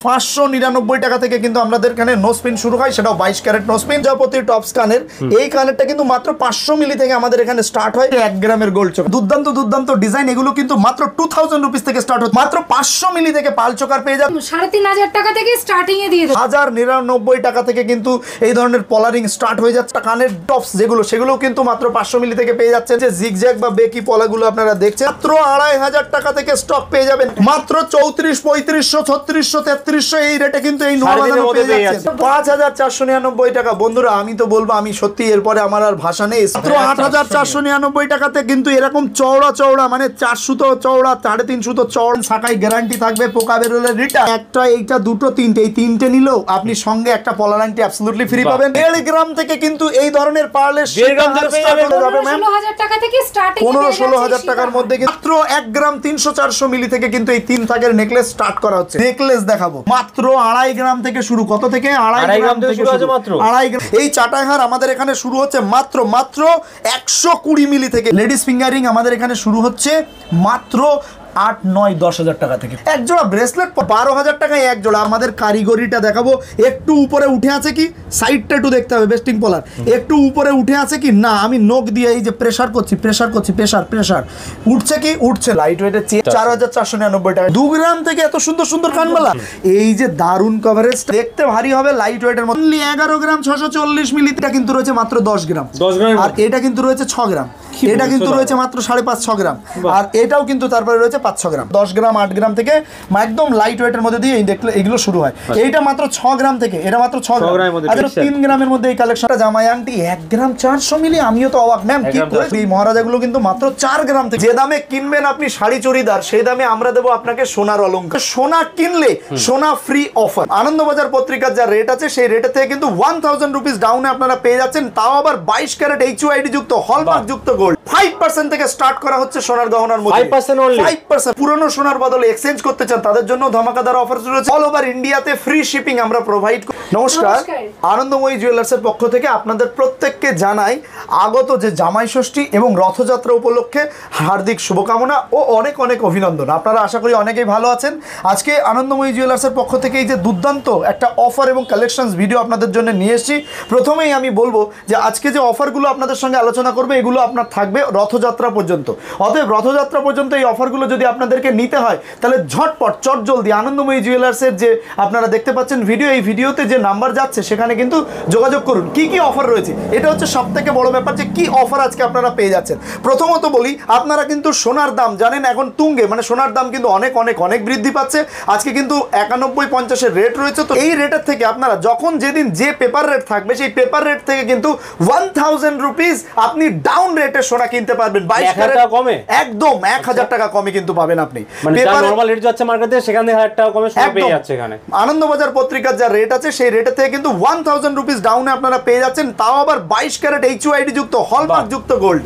599 টাকা থেকে কিন্তু আমাদের এখানে নো স্পিন শুরু হয়, সেটাও 22 ক্যারেট নো স্পিন। প্রজাপতি টপস কানের এই কানেরটা কিন্তু মাত্র 500 মিলি থেকে আমাদের এখানে স্টার্ট হয়। 1 গ্রামের গোল্ড চোকার, দুর্দান্ত দুর্দান্ত ডিজাইন, এগুলো কিন্তু মাত্র 2000 রুপিস থেকে স্টার্ট হয়। মাত্র 500 মিলি থেকে পাল চোকার পেয়ে যাবেন 3500 টাকা থেকে স্টার্টিং এ দিয়ে দেব। 1099 টাকা থেকে কিন্তু এই ধরনের পলারিং স্টার্ট হয়ে যাচ্ছে। কানের টপস যেগুলো সেগুলো কিন্তু মাত্র 500 মিলি থেকে পেয়ে যাচ্ছেন। যে জিগজ্যাগ বা বেকি পলাগুলো আপনারা দেখছেন মাত্র 2500 টাকা থেকে স্টক পেয়ে যাবেন। মাত্র 34, 3500, 3600, 3300 এই রেটে কিন্তু এই নোয়া বাঁধানো পেয়ে যাচ্ছেন। 5499 টাকা। বন্ধুরা আমি তো বলবো, আমি সত্যি এরপরে আমার আর ভাষা নেই। মাত্র 8499 টাকাতে কিন্তু এরকম চওড়া চওড়া মানে 4 সুতো চওড়া 3.5 সুতো চওড়া শাখায় গ্যারান্টি থাকবে, পোকা বেরোলে রিটার্ন। একটা এইটা দুটো তিনটে, এই তিনটে নিলেও আপনি সঙ্গে একটা পলারান্টি অ্যাবসলিউটলি ফ্রি পাবেন। 1.5 গ্রাম থেকে কিন্তু এই ধরনের পার্লের 15000 টাকা থেকে স্টার্টিং 15-16 টাকার মধ্যে মাত্র 1 গ্রাম 300-400 মিলি থেকে কিন্তু এই 3 থাকের নেকলেস স্টার্ট করা হচ্ছে। নেকলেস দেখাবো মাত্র 2.5 গ্রাম থেকে শুরু। কত থেকে? 2.5 গ্রাম থেকে শুরু আছে মাত্র 2.5 গ্রাম। এই চাটাইহার আমাদের এখানে শুরু হচ্ছে মাত্র 120 মিলি থেকে। লেডিস ফিঙ্গারিং আমাদের এখানে শুরু হচ্ছে মাত্র 8, 9, 10,000 টাকা থেকে। এক জোড়া ব্রেসলেট 12,000 টাকায় এক জোড়া। আমাদের কারিগরিটা দেখাবো। একটু উপরে উঠে আছে কি, সাইডটা একটু দেখতে হবে। বেস্টিং পলার একটু উপরে উঠে আছে কি না, আমি নখ দিয়ে এই যে প্রেসার করছি, প্রেসার উঠছে কি, উঠছে। লাইট ওয়েটের 4499 টাকা। 2 গ্রাম থেকে এত সুন্দর সুন্দর কানবালা। এই যে দারুন কভারেজ, দেখতে ভারী হবে, লাইট ওয়েটের মধ্যে। 11 গ্রাম 640 মিলি। এটা কিন্তু রয়েছে মাত্র 10 গ্রাম। আর এটা কিন্তু রয়েছে 6 গ্রাম। এটা কিন্তু রয়েছে মাত্র 5.5-6 গ্রাম। আর এটাও কিন্তু তারপরে রয়েছে 5-6 গ্রাম। 10 গ্রাম 8 গ্রাম থেকে একদম লাইট ওয়েটের মধ্যে দিয়ে এই দেখলে এগুলো শুরু হয়। এইটা মাত্র 6 গ্রাম থেকে, এটা মাত্র 6 গ্রাম। আচ্ছা 3 গ্রামের মধ্যে এই কালেকশনটা জামাই আংটি 1 গ্রাম 400 মিলি। আমিও তো অবাক ম্যাম, কি করে এই মহারাজাগুলো কিন্তু মাত্র 4 গ্রাম থেকে। যে দামে কিনবেন আপনি শাড়ি চুড়িদার, সেই দামে আমরা দেবো আপনাকে সোনার অলংকার। সোনা কিনলে সোনা ফ্রি অফার। আনন্দবাজার পত্রিকার যা রেট আছে সেই রেটে থেকে কিন্তু 1000 রুপিস ডাউনে আপনারা পেয়ে যাচ্ছেন, তাও আবার 22 ক্যারেট HUID যুক্ত হলমার্ক যুক্ত গোল্ড। 5% থেকে স্টার্ট করা হচ্ছে সোনার গহনার মধ্যে। 5% পুরনো সোনার বদলে এক্সচেঞ্জ করতে চান তাদের জন্য ধামাকাদার অফার রয়েছে। অল ওভার ইন্ডিয়াতে ফ্রি শিপিং আমরা প্রোভাইড করি। নমস্কার, আনন্দময়ী জুয়েলার্সের পক্ষ থেকে আপনাদের প্রত্যেককে জানাই আগত যে জামাই ষষ্ঠী এবং রথযাত্রা উপলক্ষে হার্দিক শুভকামনা ও অনেক অনেক অভিনন্দন। আপনারা আশা করি অনেকেই ভালো আছেন। আজকে আনন্দময়ী জুয়েলার্সের পক্ষ থেকে এই যে দুর্দান্ত একটা অফার এবং কালেকশনস ভিডিও আপনাদের জন্য নিয়ে এসেছি। প্রথমেই আমি বলবো যে আজকে যে অফারগুলো আপনাদের সঙ্গে আলোচনা করবে এগুলো আপনার থাকবে রথযাত্রা পর্যন্ত। অতএব রথযাত্রা পর্যন্ত এই অফারগুলো যদি আপনাদেরকে নিতে হয় তাহলে ঝটপট চটজলদি আনন্দময়ী জুয়েলার্সের যে আপনারা দেখতে পাচ্ছেন ভিডিও, এই ভিডিওতে যে নাম্বার যাচ্ছে সেখানে কিন্তু যোগাযোগ করুন। কি কি অফার রয়েছে, এটা হচ্ছে সব থেকে বড় ব্যাপার যে কি অফার আজকে আপনারা পেয়ে যাচ্ছেন। প্রথমত বলি, আপনারা কিন্তু সোনার দাম জানেন এখন তুঙ্গে, মানে সোনার দাম কিন্তু অনেক অনেক অনেক বৃদ্ধি পাচ্ছে। আজকে কিন্তু 91-50 রেট রয়েছে। তো এই রেটের থেকে আপনারা যখন যেদিন যে পেপার রেট থাকবে সেই পেপার রেট থেকে কিন্তু 1000 রুপিস আপনি ডাউন রেটে সোনা কিনতে পারবেন। 22 ক্যারেট কমে, একদম 1000 টাকা কমে কিন্তু পাবেন আপনি। পেপার নরমাল রেট যাচ্ছে মার্কেটে, সেখানে 1000 টাকা কমে সোনা পেয়ে যাচ্ছে এখানে। আনন্দবাজার পত্রিকার যা রেট আছে সেই রেটে থেকে কিন্তু 1000 রুপিস ডাউনে আপনারা পেয়ে যাচ্ছেন, তাও আবার 22 ক্যারেট HUID যুক্ত হলমার্ক যুক্ত গোল্ড।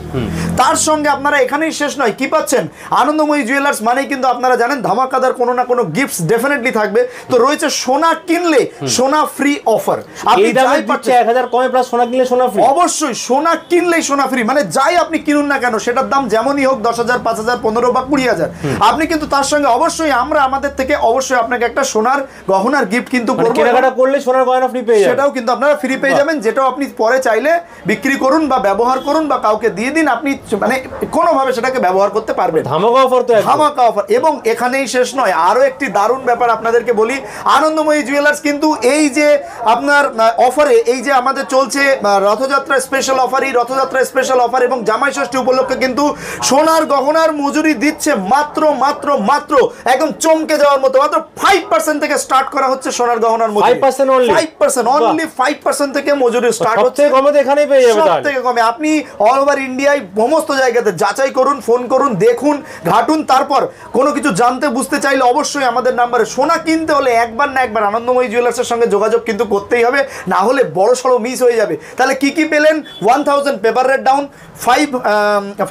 তার সঙ্গে আপনারা এখানেই শেষ নয়, কি পাচ্ছেন? আনন্দময়ী জুয়েলার্স মানেই কিন্তু আপনারা জানেন ধামাকাদার কোনো না কোনো গিফটস ডেফিনেটলি থাকবে। তো রয়েছে সোনা কিনলে সোনা ফ্রি অফার। আপনি যাই পাচ্ছেন 1000 কমে প্লাস সোনা কিনলে সোনা ফ্রি। অবশ্যই সোনা কিনলেই সোনা ফ্রি, মানে যাই আপনি কিনুন না কেন সেটার দাম যেমনই হোক 10,000, 5,000, 15 বা 20,000, আপনি কিন্তু তার সঙ্গে অবশ্যই আমরা আমাদের থেকে অবশ্যই আপনাকে একটা সোনার গহনার গিফট কিন্তু করব। কেনাকাটা করলে সোনার গহনা ফ্রি পেয়ে যাবেন, সেটাও কিন্তু আপনারা ফ্রি পেয়ে যাবেন, যেটাও আপনি পরে চাইলে বিক্রি করুন বা ব্যবহার করুন বা কাউকে দিয়ে দিন, আপনি মানে কোনোভাবে সেটাকে ব্যবহার করতে পারবেন। ধামাকা অফার তো ধামাকা অফার। এবং এখানেই শেষ নয়, আরো একটি দারুণ ব্যাপার আপনাদেরকে বলি। আনন্দময়ী জুয়েলার্স কিন্তু এই যে আপনার অফারে, এই যে আমাদের চলছে রথযাত্রা স্পেশাল অফার, এই রথযাত্রা স্পেশাল অফার এবং জামাই ষষ্ঠী উপলক্ষে কিন্তু সোনার গহনার মজুরি দিচ্ছে মাত্র মাত্র মাত্র একদম চমকে যাওয়ার মতো, মাত্র 5% থেকে স্টার্ট করা হচ্ছে সোনার গহনার মজুরি। 5% অনলি 5% থেকে মজুরি স্টার্ট হচ্ছে। কমে এখানেই পেয়ে যাবেন, সবথেকে কমে। আপনি অল ওভার ইন্ডিয়ায় সমস্ত জায়গাতে যাচাই করুন, ফোন করুন, দেখুন, ঘাটুন। তারপর কোনো কিছু জানতে বুঝতে চাইলে অবশ্যই আমাদের নাম্বারে, সোনা কিনতে হলে একবার না একবার আনন্দময়ী জুয়েলার্সের সঙ্গে যোগাযোগ কিন্তু করতেই হবে, না হলে বড় সড়ো মিস হয়ে যাবে। তাহলে কি কি পেলেন? 1000 পেপার রেট ডাউন, 5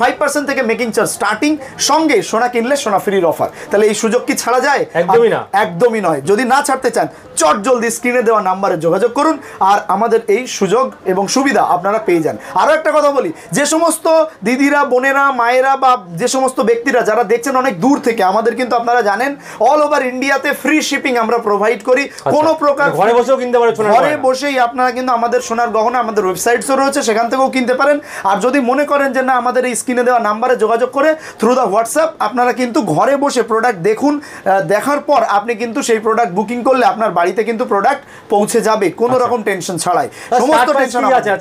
5% থেকে মেকিং চার্জ স্টার্টিং, সঙ্গে সোনা কিনলে সোনা ফ্রির অফার। তাহলে এই সুযোগ কি ছাড়া যায়? একদমই না, একদমই নয়। যদি না ছাড়তে চান চট জলদি স্ক্রিনে দেওয়া নাম্বারে যোগাযোগ করুন আর আমাদের এই সুযোগ এবং সুবিধা আপনারা পেয়ে যান। আরও একটা কথা বলি, যে সমস্ত দিদিরা, বোনেরা, মায়েরা বা যে সমস্ত ব্যক্তিরা যারা দেখছেন অনেক দূর থেকে, আমাদের কিন্তু আপনারা জানেন অল ওভার ইন্ডিয়াতে ফ্রি শিপিং আমরা প্রোভাইড করি। কোনো প্রকার ঘরে বসেও কিনতে পারেন, ঘরে বসেই আপনারা কিন্তু আমাদের সোনার গহনা, আমাদের ওয়েবসাইটসও রয়েছে, সেখান থেকেও কিনতে পারেন। আর যদি মনে করেন যে না, আমাদের এই স্ক্রিনে দেওয়া নাম্বারে যোগাযোগ করে থ্রু দ্য হোয়াটসঅ্যাপ আপনারা কিন্তু ঘরে বসে প্রোডাক্ট দেখুন, দেখার পর আপনি কিন্তু সেই প্রোডাক্ট বুকিং করলে আপনার বাড়িতে কিন্তু প্রোডাক্ট পৌঁছে যাবে কোনো রকম টেনশন ছাড়াই। সমস্ত টেনশন আছে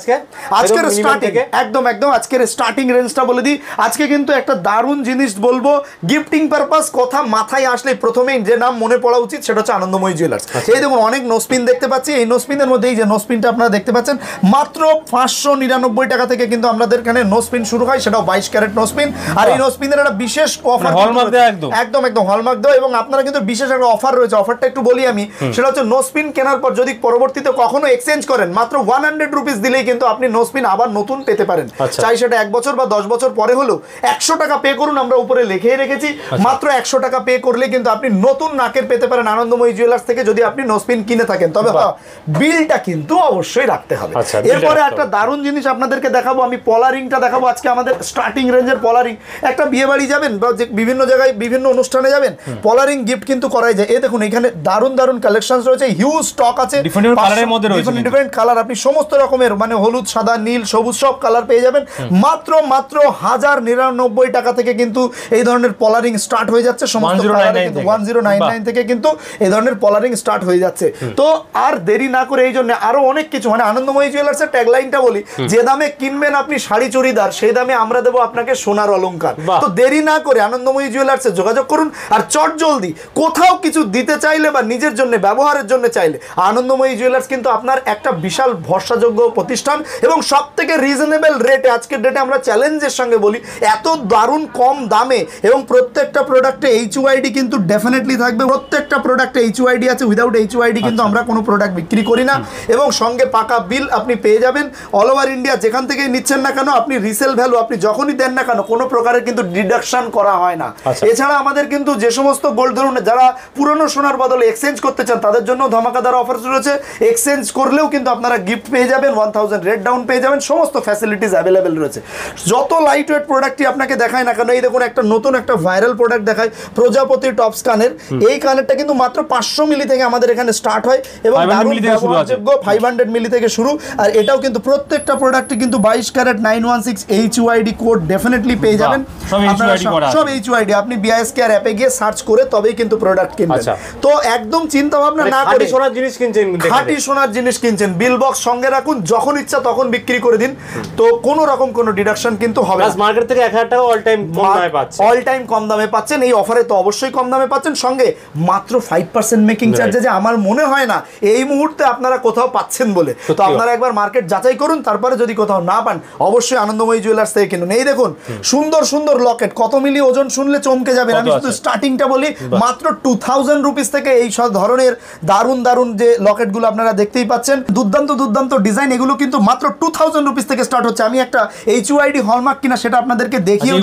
আজকের স্টার্টিং, একদম আজকের স্টার্টিং রেঞ্জটা বলে দিই। আজকে কিন্তু একটা দারুণ জিনিস বলবো, গিফটিং পারপাস কথা মাথায় আসলে প্রথমেই যে নাম মনে পড়া উচিত সেটা হচ্ছে আনন্দময়ী জুয়েলার্স। এই দেখুন অনেক নোসপিন দেখতে পাচ্ছি, এই নোসপিনের মধ্যে এই যে নোসপিনটা আপনারা দেখতে পাচ্ছেন মাত্র 599 টাকা থেকে কিন্তু আমাদের এখানে নোসপিন শুরু হয়, সেটাও 22 ক্যারেট নোসপিন। আর এই নোসপিনের একটা বিশেষ অফার, হলমার্ক দেওয়া, একদম হলমার্ক দেওয়া, এবং আপনারা কিন্তু বিশেষ একটা অফার রয়েছে। অফারটা একটু বলি আমি, সেটা হচ্ছে নোসপিন কেনার পর যদি পরবর্তীতে কখনো এক্সচেঞ্জ করেন মাত্র 100 রুপিস দিলেই কিন্তু আপনি নোসপিন আবার নতুন পেতে পারেন। চাই সেটা 1 বছর বা 10 বছর পরে হলেও 100 টাকা পে করুন, আমরা উপরে লিখেই রেখেছি। মাত্র 100 টাকা পে করলে কিন্তু আপনি নতুন নাকের পেতে পারেন আনন্দময়ী জুয়েলার্স থেকে, যদি আপনি নোসপিন কিনে থাকেন। তবে বিলটা কিন্তু অবশ্যই রাখতে হবে। এরপরে একটা দারুণ জিনিস আপনাদেরকে দেখাবো, আমি পলারিংটা দেখাবো আজকে। আমাদের স্টার্টিং রেঞ্জের পলারিং, একটা বিয়ে বাড়ি যাবেন বা বিভিন্ন জায়গায় বিভিন্ন অনুষ্ঠানে যাবেন, পলারিং গিফট কিন্তু করাই যায়। এই দেখুন এখানে দারুণ দারুণ কালেকশন রয়েছে, হিউজ স্টক আছে, ডিফারেন্ট কালার, আপনি সমস্ত রকমের মানে হলুদ, সাদা, নীল, সবুজ সব কালার পেয়ে যাবেন। মাত্র 1099 টাকা থেকে কিন্তু এই ধরনের পলারিং স্টার্ট হয়ে যাচ্ছে। সমস্ত 1099 থেকে কিন্তু এই ধরনের পলারিং স্টার্ট হয়ে যাচ্ছে। তো আর দেরি না করে এই জন্য আরো অনেক কিছু, মানে আনন্দময়ী জুয়েলার্সের ট্যাগলাইনটা বলি, যে দামে কিনবেন আপনি শাড়ি চুড়িদার, সেই দামে আমরা দেবো আপনাকে সোনার অলংকার। তো দেরি না করে আনন্দময়ী জুয়েলার্সে যোগাযোগ করুন। আর চট জলদি কোথাও কিছু দিতে চাইলে বা নিজের জন্য ব্যবহারের জন্য চাইলে আনন্দময়ী জুয়েলার্স কিন্তু আপনার একটা বিশাল ভরসাযোগ্য প্রতিষ্ঠান এবং সব থেকে রিজনেবল রেটে। আজকের ডেটে আমরা চ্যালেঞ্জের সঙ্গে বলি, এত দারুণ কম দামে, এবং প্রত্যেকটা প্রোডাক্টে HUID কিন্তু ডেফিনেটলি থাকবে। প্রত্যেকটা প্রোডাক্টে HUID আছে, উইদাউট HUID কিন্তু আমরা কোনো প্রোডাক্ট বিক্রি করি না। এবং সঙ্গে পাকা বিল আপনি পেয়ে যাবেন। অল ওভার ইন্ডিয়া যেখান থেকেই নিচ্ছেন না কেন, আপনি রিসেল ভ্যালু আপনি যখনই দেন না কেন কোনো প্রকারের কিন্তু ডিডাকশন করা হয় না। এছাড়া আমাদের কিন্তু যে সমস্ত গোল্ড, ধরুন যারা পুরনো সোনার বদলে এক্সচেঞ্জ করতে চান তাদের জন্য ধামাকাদার অফার রয়েছে। এক্সচেঞ্জ করলেও কিন্তু আপনারা গিফট পেয়ে যাবেন, 1000 রেট ডাউন পেয়ে যাবেন, সমস্ত ফ্যাসিলিটিস অ্যাভেলেবেল রয়েছে। যত লাইট ওয়েট প্রোডাক্টই আপনাকে দেখায় না কেন, এই দেখুন একটা নতুন একটা ভাইরাল প্রোডাক্ট দেখায়, প্রজাপতি টপস কানের। এই কানেরটা কিন্তু মাত্র 500 মিলি থেকে আমাদের এখানে স্টার্ট হয় এবং 500 মিলি থেকে শুরু। আর এটাও কিন্তু প্রত্যেকটা প্রোডাক্টে কিন্তু 22 ক্যারেট 916 HUID কোড ডেফিনেটলি পেয়ে যাবেন। সব HUID আপনি BISKR অ্যাপে গিয়ে সার্চ করে তবেই কিন্তু প্রোডাক্ট কিনবেন। তো একদম চিন্তা ভাবনা না করে সোনার জিনিস কিনছেন, খাঁটি সোনার জিনিস কিনছেন, বিল বক্স সঙ্গে রাখুন, যখন ইচ্ছা তখন বিক্রি করে দিন। তো কোনো রকম কোনো ডিডাকশন কিন্তু হবে না। মার্কেট থেকে 1000 টাকা অল টাইম কম দামে পাচ্ছেন, অল টাইম কম দামে পাচ্ছেন। এই অফারে তো অবশ্যই কম দামে পাচ্ছেন, সঙ্গে মাত্র 5% মেকিং চার্জে, যে আমার মনে হয় না এই মুহূর্তে আপনারা কোথাও পাচ্ছেন বলে। তো আপনারা একবার মার্কেট যাচাই করুন, তারপরে যদি কোথাও না পান অবশ্যই আনন্দময়ী জুয়েলার্স থেকে কিনুন। এই দেখুন সুন্দর সুন্দর লকেট, কত মিলি ওজন শুনলে চমকে যাবেন। আমি শুধু স্টার্টিংটা বলি, মাত্র 2000 রুপিস থেকে এই সব ধরনের দারুণ দারুণ যে লকেটগুলো আপনারা দেখতেই পাচ্ছেন, দুর্দান্ত দুর্দান্ত ডিজাইন, এগুলো কিন্তু মাত্র 2000 রুপিস থেকে স্টার্ট হচ্ছে। আমি একটা HUID হলমার্ক কিনা সেটা আপনাদেরকে দেখিয়ে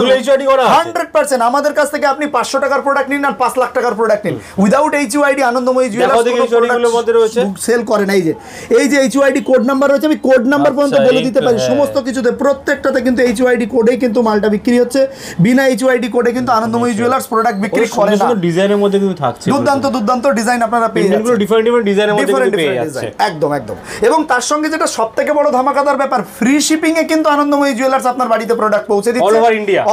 100%। আমাদের কাছ থেকে আপনি 500 টাকার প্রোডাক্ট নিন আর 5 লাখ টাকার প্রোডাক্ট নিন, উইদাউট HUID আনন্দময়ী জুয়েলার্স সেল করে না। এই যে HUID কোড নাম্বার রয়েছে, আমি কোড নাম্বার পর্যন্ত বলে দিতে পারি। সমস্ত কিছুতে প্রত্যেকটাতে কিন্তু HUID কোডেই কিন্তু মালটা বিক্রি হচ্ছে। বিনা HUID কোডে কিন্তু আনন্দময়ী জুয়েলার্স প্রোডাক্ট বিক্রি করে না। ডিজাইনের মধ্যে কিন্তু থাকছে দুর্দান্ত দুর্দান্ত ডিজাইন আপনারা পেয়ে যাচ্ছেন, ডিফারেন্ট ডিজাইনের মধ্যে পেয়ে যাচ্ছেন। একদম এবং তার সঙ্গে যেটা সবথেকে বড় ধামাকাদার ব্যাপার, ফ্রি শিপিং এ কিন্তু আনন্দময়ী জুয়েলার্স আপনার বাড়িতে প্রোডাক্ট পৌঁছে দিচ্ছে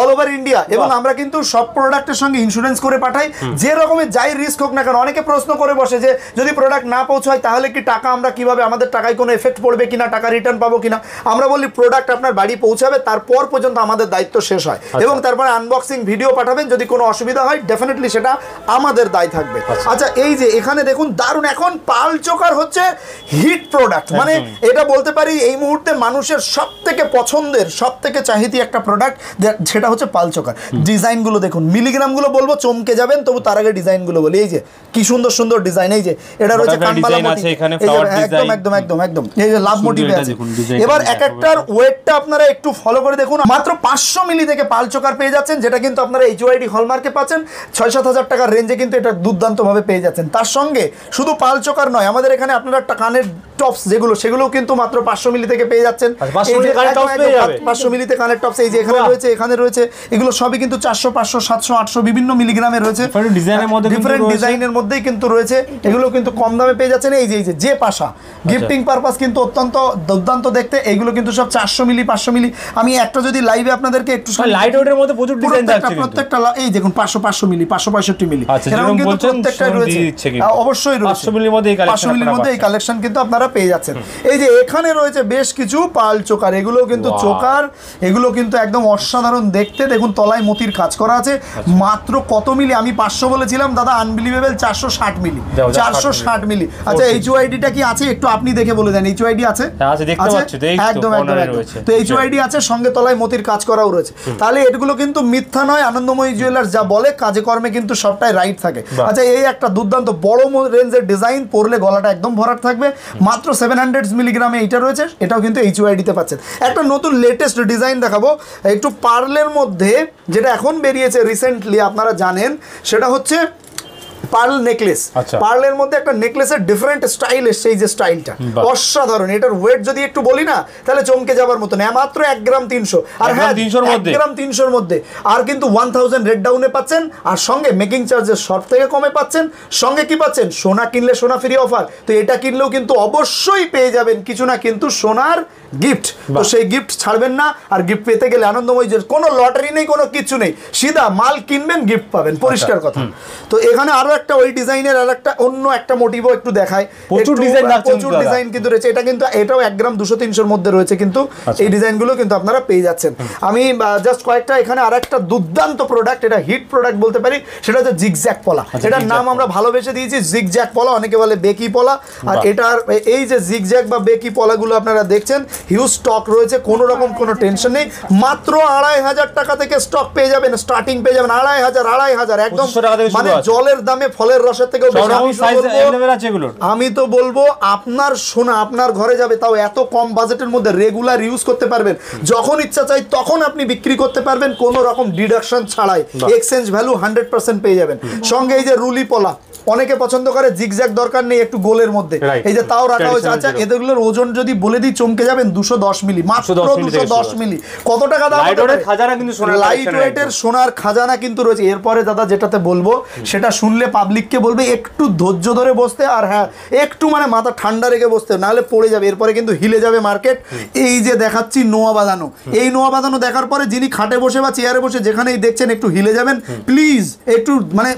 অল ওভার ইন্ডিয়া। এবং আমরা কিন্তু সব প্রোডাক্টের সঙ্গে ইন্স্যুরেন্স করে পাঠাই, যে রকমের যাই রিস্ক হোক না কেন। অনেকে প্রশ্ন করে বসে যে যদি প্রোডাক্ট না পৌঁছায় তাহলে কি টাকা আমরা কিভাবে, আমাদের টাকায় কোনো এফেক্ট পড়বে কিনা, টাকা রিটার্ন পাবো কিনা। আমরা বলি প্রোডাক্ট আপনার বাড়ি পৌঁছাবে, তারপর পর্যন্ত আমাদের দায়িত্ব শেষ হয়, এবং তারপরে আনবক্সিং ভিডিও পাঠাবেন। যদি কোনো অসুবিধা হয় ডেফিনেটলি সেটা আমাদের দায় থাকবে। আচ্ছা এই যে এখানে দেখুন দারুণ, এখন পাল চোকার হচ্ছে হিট প্রোডাক্ট, মানে এটা বলতে পারি এই মুহূর্তে মানুষের সব থেকে পছন্দের, সব থেকে চাহিদা একটা প্রোডাক্ট, সেটা হচ্ছে পাল চোকার। ডিজাইনগুলো দেখুন, মিলিগ্রামগুলো বলবো চমকে যাবেন, তবু তার আগে ডিজাইনগুলো বলি। এই যে কি সুন্দর সুন্দর ডিজাইন, এই যে এটা রয়েছে কানবালা মোটিভ, একদম একদম একদম একদম, এই যে লাভ মোটিভে আছে। এবার এক একটার ওয়েটটা আপনারা একটু ফলো করে দেখুন। মাত্র 500 মিলি থেকে পাল চোকার পেয়ে যাচ্ছেন, যেটা কিন্তু আপনারা HYD হলমার্কে পাচ্ছেন 6-7 হাজার টাকার রেঞ্জে কিন্তু এটা দুর্দান্তভাবে পেয়ে যাচ্ছেন। তার সঙ্গে শুধু পাল চোকার নয়, আমাদের এখানে আপনারা কানের টপস যেগুলো সেগুলোও কিন্তু মাত্র 500 মিলি থেকে পেয়ে যাচ্ছেন। 500 মিলিতে কানের টপস এই যে এখানে রয়েছে, এখানে রয়েছে, এগুলো সবই কিন্তু 400, 500, 700, 800 বিভিন্ন মিলিগ্রামে রয়েছে, ডিফারেন্ট ডিজাইনের মধ্যেই কিন্তু রয়েছে। এগুলো কিন্তু কম দামে পেয়ে যাচ্ছেন। এই যে যে পাশা গিফটিং পারপাস কিন্তু অত্যন্ত দুর্দান্ত দেখতে। এগুলো কিন্তু সব 400 মিলি, 500 মিলি। আমি একটা যদি লাইভে আপনাদেরকে একটু লাইট ওয়েটের মধ্যে প্রচুর ডিজাইন থাকছে, প্রত্যেকটা এই দেখুন 500 মিলি, 565 মিলি, এরকম কিন্তু প্রত্যেকটাই রয়েছে। অবশ্যই রয়েছে 500 মিলির মধ্যে এই কালেকশন কিন্তু আপনারা পেয়ে যাচ্ছেন। এই যে এখানে রয়েছে বেশ কিছু পাল চোকার, এগুলো কিন্তু চোকার, এগুলো কিন্তু একদম অসাধারণ দেখতে। দেখুন তলায় মতির কাজ করা আছে। মাত্র কত মিলি? আমি 500 বলেছিলাম দাদা, আনবিলিভেবল 460 মিলি, 460 মিলি। আচ্ছা HYDটা কি আছে একটু আপনি দেখে বলে দেন। HYD আছে, একদম একদম। তো HYD আছে, সঙ্গে তলায় মতির কাজ করাও রয়েছে। তাহলে এগুলো কিন্তু মিথ্যা নয়, আনন্দময়ী জুয়েলার্স যা বলে কাজে কর্মে কিন্তু সবটাই রাইট থাকে। আচ্ছা এই একটা দুর্দান্ত বড় রেঞ্জের ডিজাইন, পরলে গলাটা একদম ভরাট থাকবে। মাত্র 700 মিলিগ্রামে এটা রয়েছে, এটাও কিন্তু HYDতে পাচ্ছেন। একটা নতুন লেটেস্ট ডিজাইন দেখাবো একটু পার্লের মধ্যে, যেটা এখন বেরিয়েছে রিসেন্টলি, আপনারা জানেন, সেটা হচ্ছে পার্ল নেকলেস। পার্লের মধ্যে একটা নেকলেসের ডিফারেন্ট স্টাইল এসছে, এই যে স্টাইলটা অসাধারণ। এটার ওয়েট যদি একটু বলি না তাহলে চমকে যাবার মতো না, মাত্র 1 গ্রাম 300। আর হ্যাঁ 1 গ্রাম 300-র মধ্যে আর কিন্তু 1000 রেড ডাউনে পাচ্ছেন, আর সঙ্গে মেকিং চার্জেস সব থেকে কমে পাচ্ছেন। সঙ্গে কি পাচ্ছেন? সোনা কিনলে সোনা ফ্রি অফার। তো এটা কিনলেও কিন্তু অবশ্যই পেয়ে যাবেন কিছু না কিন্তু সোনার গিফট। তো সেই গিফট ছাড়বেন না। আর গিফট পেতে গেলে আনন্দময়ী যে কোনো লটারি নেই, কোনো কিছু নেই, সিধা মাল কিনবেন গিফট পাবেন, পরিষ্কার কথা। তো এখানে আরো একটা ওই ডিজাইনের আর একটা অন্য একটা মোটিভও একটু দেখায়, প্রচুর ডিজাইন কিন্তু রয়েছে। এটা কিন্তু এটাও 1 গ্রাম 200-300-র মধ্যে রয়েছে, কিন্তু এই ডিজাইনগুলো কিন্তু আপনারা পেয়ে যাচ্ছেন। আমি জাস্ট কয়েকটা এখানে আর একটা দুর্দান্ত প্রোডাক্ট, এটা হিট প্রোডাক্ট বলতে পারি, সেটা হচ্ছে জিগজ্যাগ পলা। এটার নাম আমরা ভালোবেসে দিয়েছি জিগজ্যাগ পলা, অনেকে বলে বেকি পলা। আর এটার এই যে জিগজ্যাগ বা বেকি পলাগুলো আপনারা দেখছেন, হিউজ স্টক রয়েছে, কোনো রকম কোনো টেনশন নেই। মাত্র 2500 টাকা থেকে স্টক পেয়ে যাবেন, স্টার্টিং পেয়ে যাবেন 2500 একদম, মানে জলের দামে ফলের রসের থেকেও বেশি। আমি তো বলবো আপনার সোনা আপনার ঘরে যাবে, তাও এত কম বাজেটের মধ্যে রেগুলার ইউজ করতে পারবেন, যখন ইচ্ছা চাই তখন আপনি বিক্রি করতে পারবেন, কোনো রকম ডিডাকশন ছাড়াই। এক্সচেঞ্জ ভ্যালু 100% পেয়ে যাবেন। সঙ্গে এই যে রুলি পলা, অনেকে পছন্দ করে জিগজ্যাগ দরকার নেই, একটু গোলের মধ্যে এই যে তাও রাখা হয়েছে। আচ্ছা এগুলোর ওজন যদি বলে দিই চমকে যাবেন, 210 মিলি, মাত্র 210 মিলি। কত টাকা দাম? লাইট ওয়েটের সোনার খাজানা কিন্তু রয়েছে। এরপরে দাদা যেটাতে বলবো সেটা শুনলে পাবলিককে বলবে একটু ধৈর্য ধরে বসতে, আর হ্যাঁ একটু মানে মাথা ঠান্ডা রেখে বসতে, নাহলে পড়ে যাবে, এরপরে কিন্তু হিলে যাবে মার্কেট। এই যে দেখাচ্ছি নোয়া বাঁধানো, এই নোয়া বাঁধানো দেখার পরে যিনি খাটে বসে বা চেয়ারে বসে যেখানেই দেখছেন একটু হিলে যাবেন প্লিজ, একটু মানে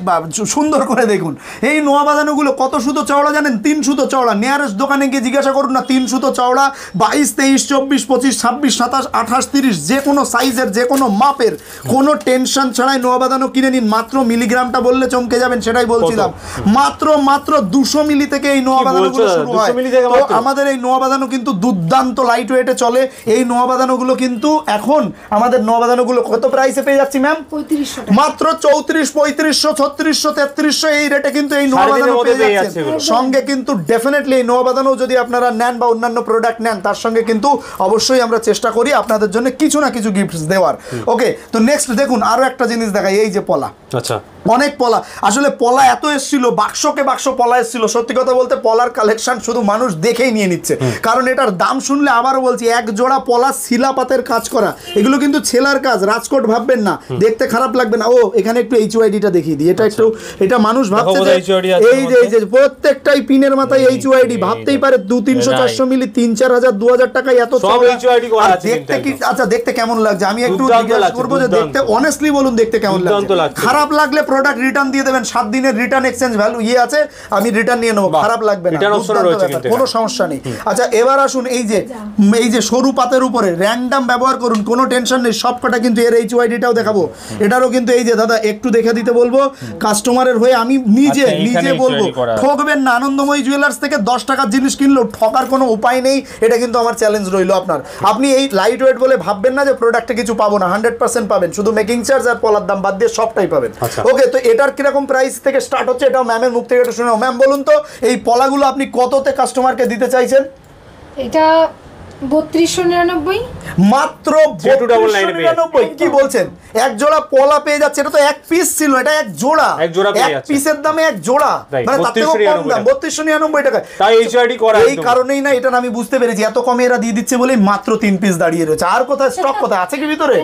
সুন্দর করে দেখুন। এই নোয়া বাঁধানোগুলো কত সুতো চওড়া জানেন? 3 সুতো চওড়া। নিয়ারেস্ট দোকানে গিয়ে জিজ্ঞাসা করুন না, 3 সুতো চওড়া, 22, 23, 24, 25, 26, 27, 28, 30, যে কোনো সাইজের যে কোনো মাপের, কোনো টেনশন ছাড়াই নোয়া বাঁধানো কিনে নিন। মাত্র মিলিগ্রামটা বললে চমকে যাবেন, সেটাই বলছিলাম। মাত্র 200 মিলি থেকে এই নোয়া বাঁধানোগুলো শুরু হয়। তো আমাদের এই নোয়া বাঁধানো কিন্তু দুর্দান্ত লাইট ওয়েটে চলে। এই নোয়া বাঁধানোগুলো কিন্তু এখন আমাদের নোয়া বাঁধানোগুলো কত প্রাইসে পেয়ে যাচ্ছি ম্যাম? 3500 মাত্র 3400, 3500, 3300 এই রেটে কিন্তু এই নোয়া বাঁধানো পেয়ে যাচ্ছেন। সঙ্গে কিন্তু ডেফিনেটলি এই নোয়া বাঁধানো যদি আপনারা নেন বা অন্যান্য প্রোডাক্ট নেন, তার সঙ্গে কিন্তু অবশ্যই আমরা চেষ্টা করি আপনাদের জন্য কিছু না কিছু গিফটস দেওয়ার। ওকে, তো নেক্সট দেখুন আরো একটা জিনিস দেখাই, এই যে পলা। আচ্ছা অনেক পলা, আসলে পলা এত এসেছিল, বাক্সকে বাক্স পলা এসেছিল। সত্যি কথা বলতে পলার কালেকশন শুধু মানুষ দেখেই নিয়ে নিচ্ছে, কারণ এটার দাম শুনলে আবারও বলছি, এক জোড়া পলা শিলাপাতের কাজ করা, এগুলো কিন্তু ছেলার কাজ, রাজকোট ভাববেন না, দেখতে খারাপ লাগবে না। ও এখানে একটু HYDটা দেখিয়ে দিই, এটা একটু, এটা মানুষ ভাবছে যে এই যে প্রত্যেকটাই পিনের মাথায় HYD, ভাবতেই পারে 200, 300, 400 মিলি, 3-4 হাজার 2000 টাকায় এত দেখতে কি। আচ্ছা দেখতে কেমন লাগছে? আমি একটু জিজ্ঞাসা করবো যে দেখতে অনেস্টলি বলুন দেখতে কেমন লাগছে। খারাপ লাগলে প্রোডাক্ট রিটার্ন দিয়ে দেবেন, 7 দিনের রিটার্ন এক্সচেঞ্জ ভ্যালু আছে, আমি রিটার্ন নিয়ে নেবো, খারাপ লাগবে না, কোনো সমস্যা নেই। আচ্ছা এবার আসুন, এই যে সরু পাতের উপরে র্যান্ডম ব্যবহার করুন, কোনো টেনশন নেই, সবকটা কিন্তু এর HYDটাও দেখাবো। এটারও কিন্তু এই যে দাদা একটু দেখে দিতে বলবো কাস্টমারের হয়ে, আমি নিজে বলবো ঠকবেন না। আনন্দময়ী জুয়েলার্স থেকে 10 টাকার জিনিস কিনলেও ঠকার কোনো উপায় নেই, এটা কিন্তু আমার চ্যালেঞ্জ রইলো আপনার। আপনি এই লাইট ওয়েট বলে ভাববেন না যে প্রোডাক্টে কিছু পাবো না, 100% পাবেন, শুধু মেকিং চার্জ আর পলার দাম বাদ দিয়ে সবটাই পাবেন। ওকে, তো এটার কিরকম প্রাইস থেকে স্টার্ট হচ্ছে এটাও ম্যামের মুখ থেকে একটু শুনে। ম্যাম বলুন তো এই পলাগুলো আপনি কততে কাস্টমারকে দিতে চাইছেন? এটা 3299 মাত্র 3299 কি বলছেন? এক জোড়া পলা পেয়ে যাচ্ছে, এটা তো এক পিস ছিল, এটা এক জোড়া এক পিসের দামে এক জোড়া, মানে তার থেকেও কম দাম 3299 টাকা। তাই এইচআইডি করা এই কারণেই না, এটা আমি বুঝতে পেরেছি এত কমে এরা দিয়ে দিচ্ছে বলেই মাত্র 3 পিস দাঁড়িয়ে রয়েছে। আর কোথায় স্টক কোথায় আছে কি ভিতরে?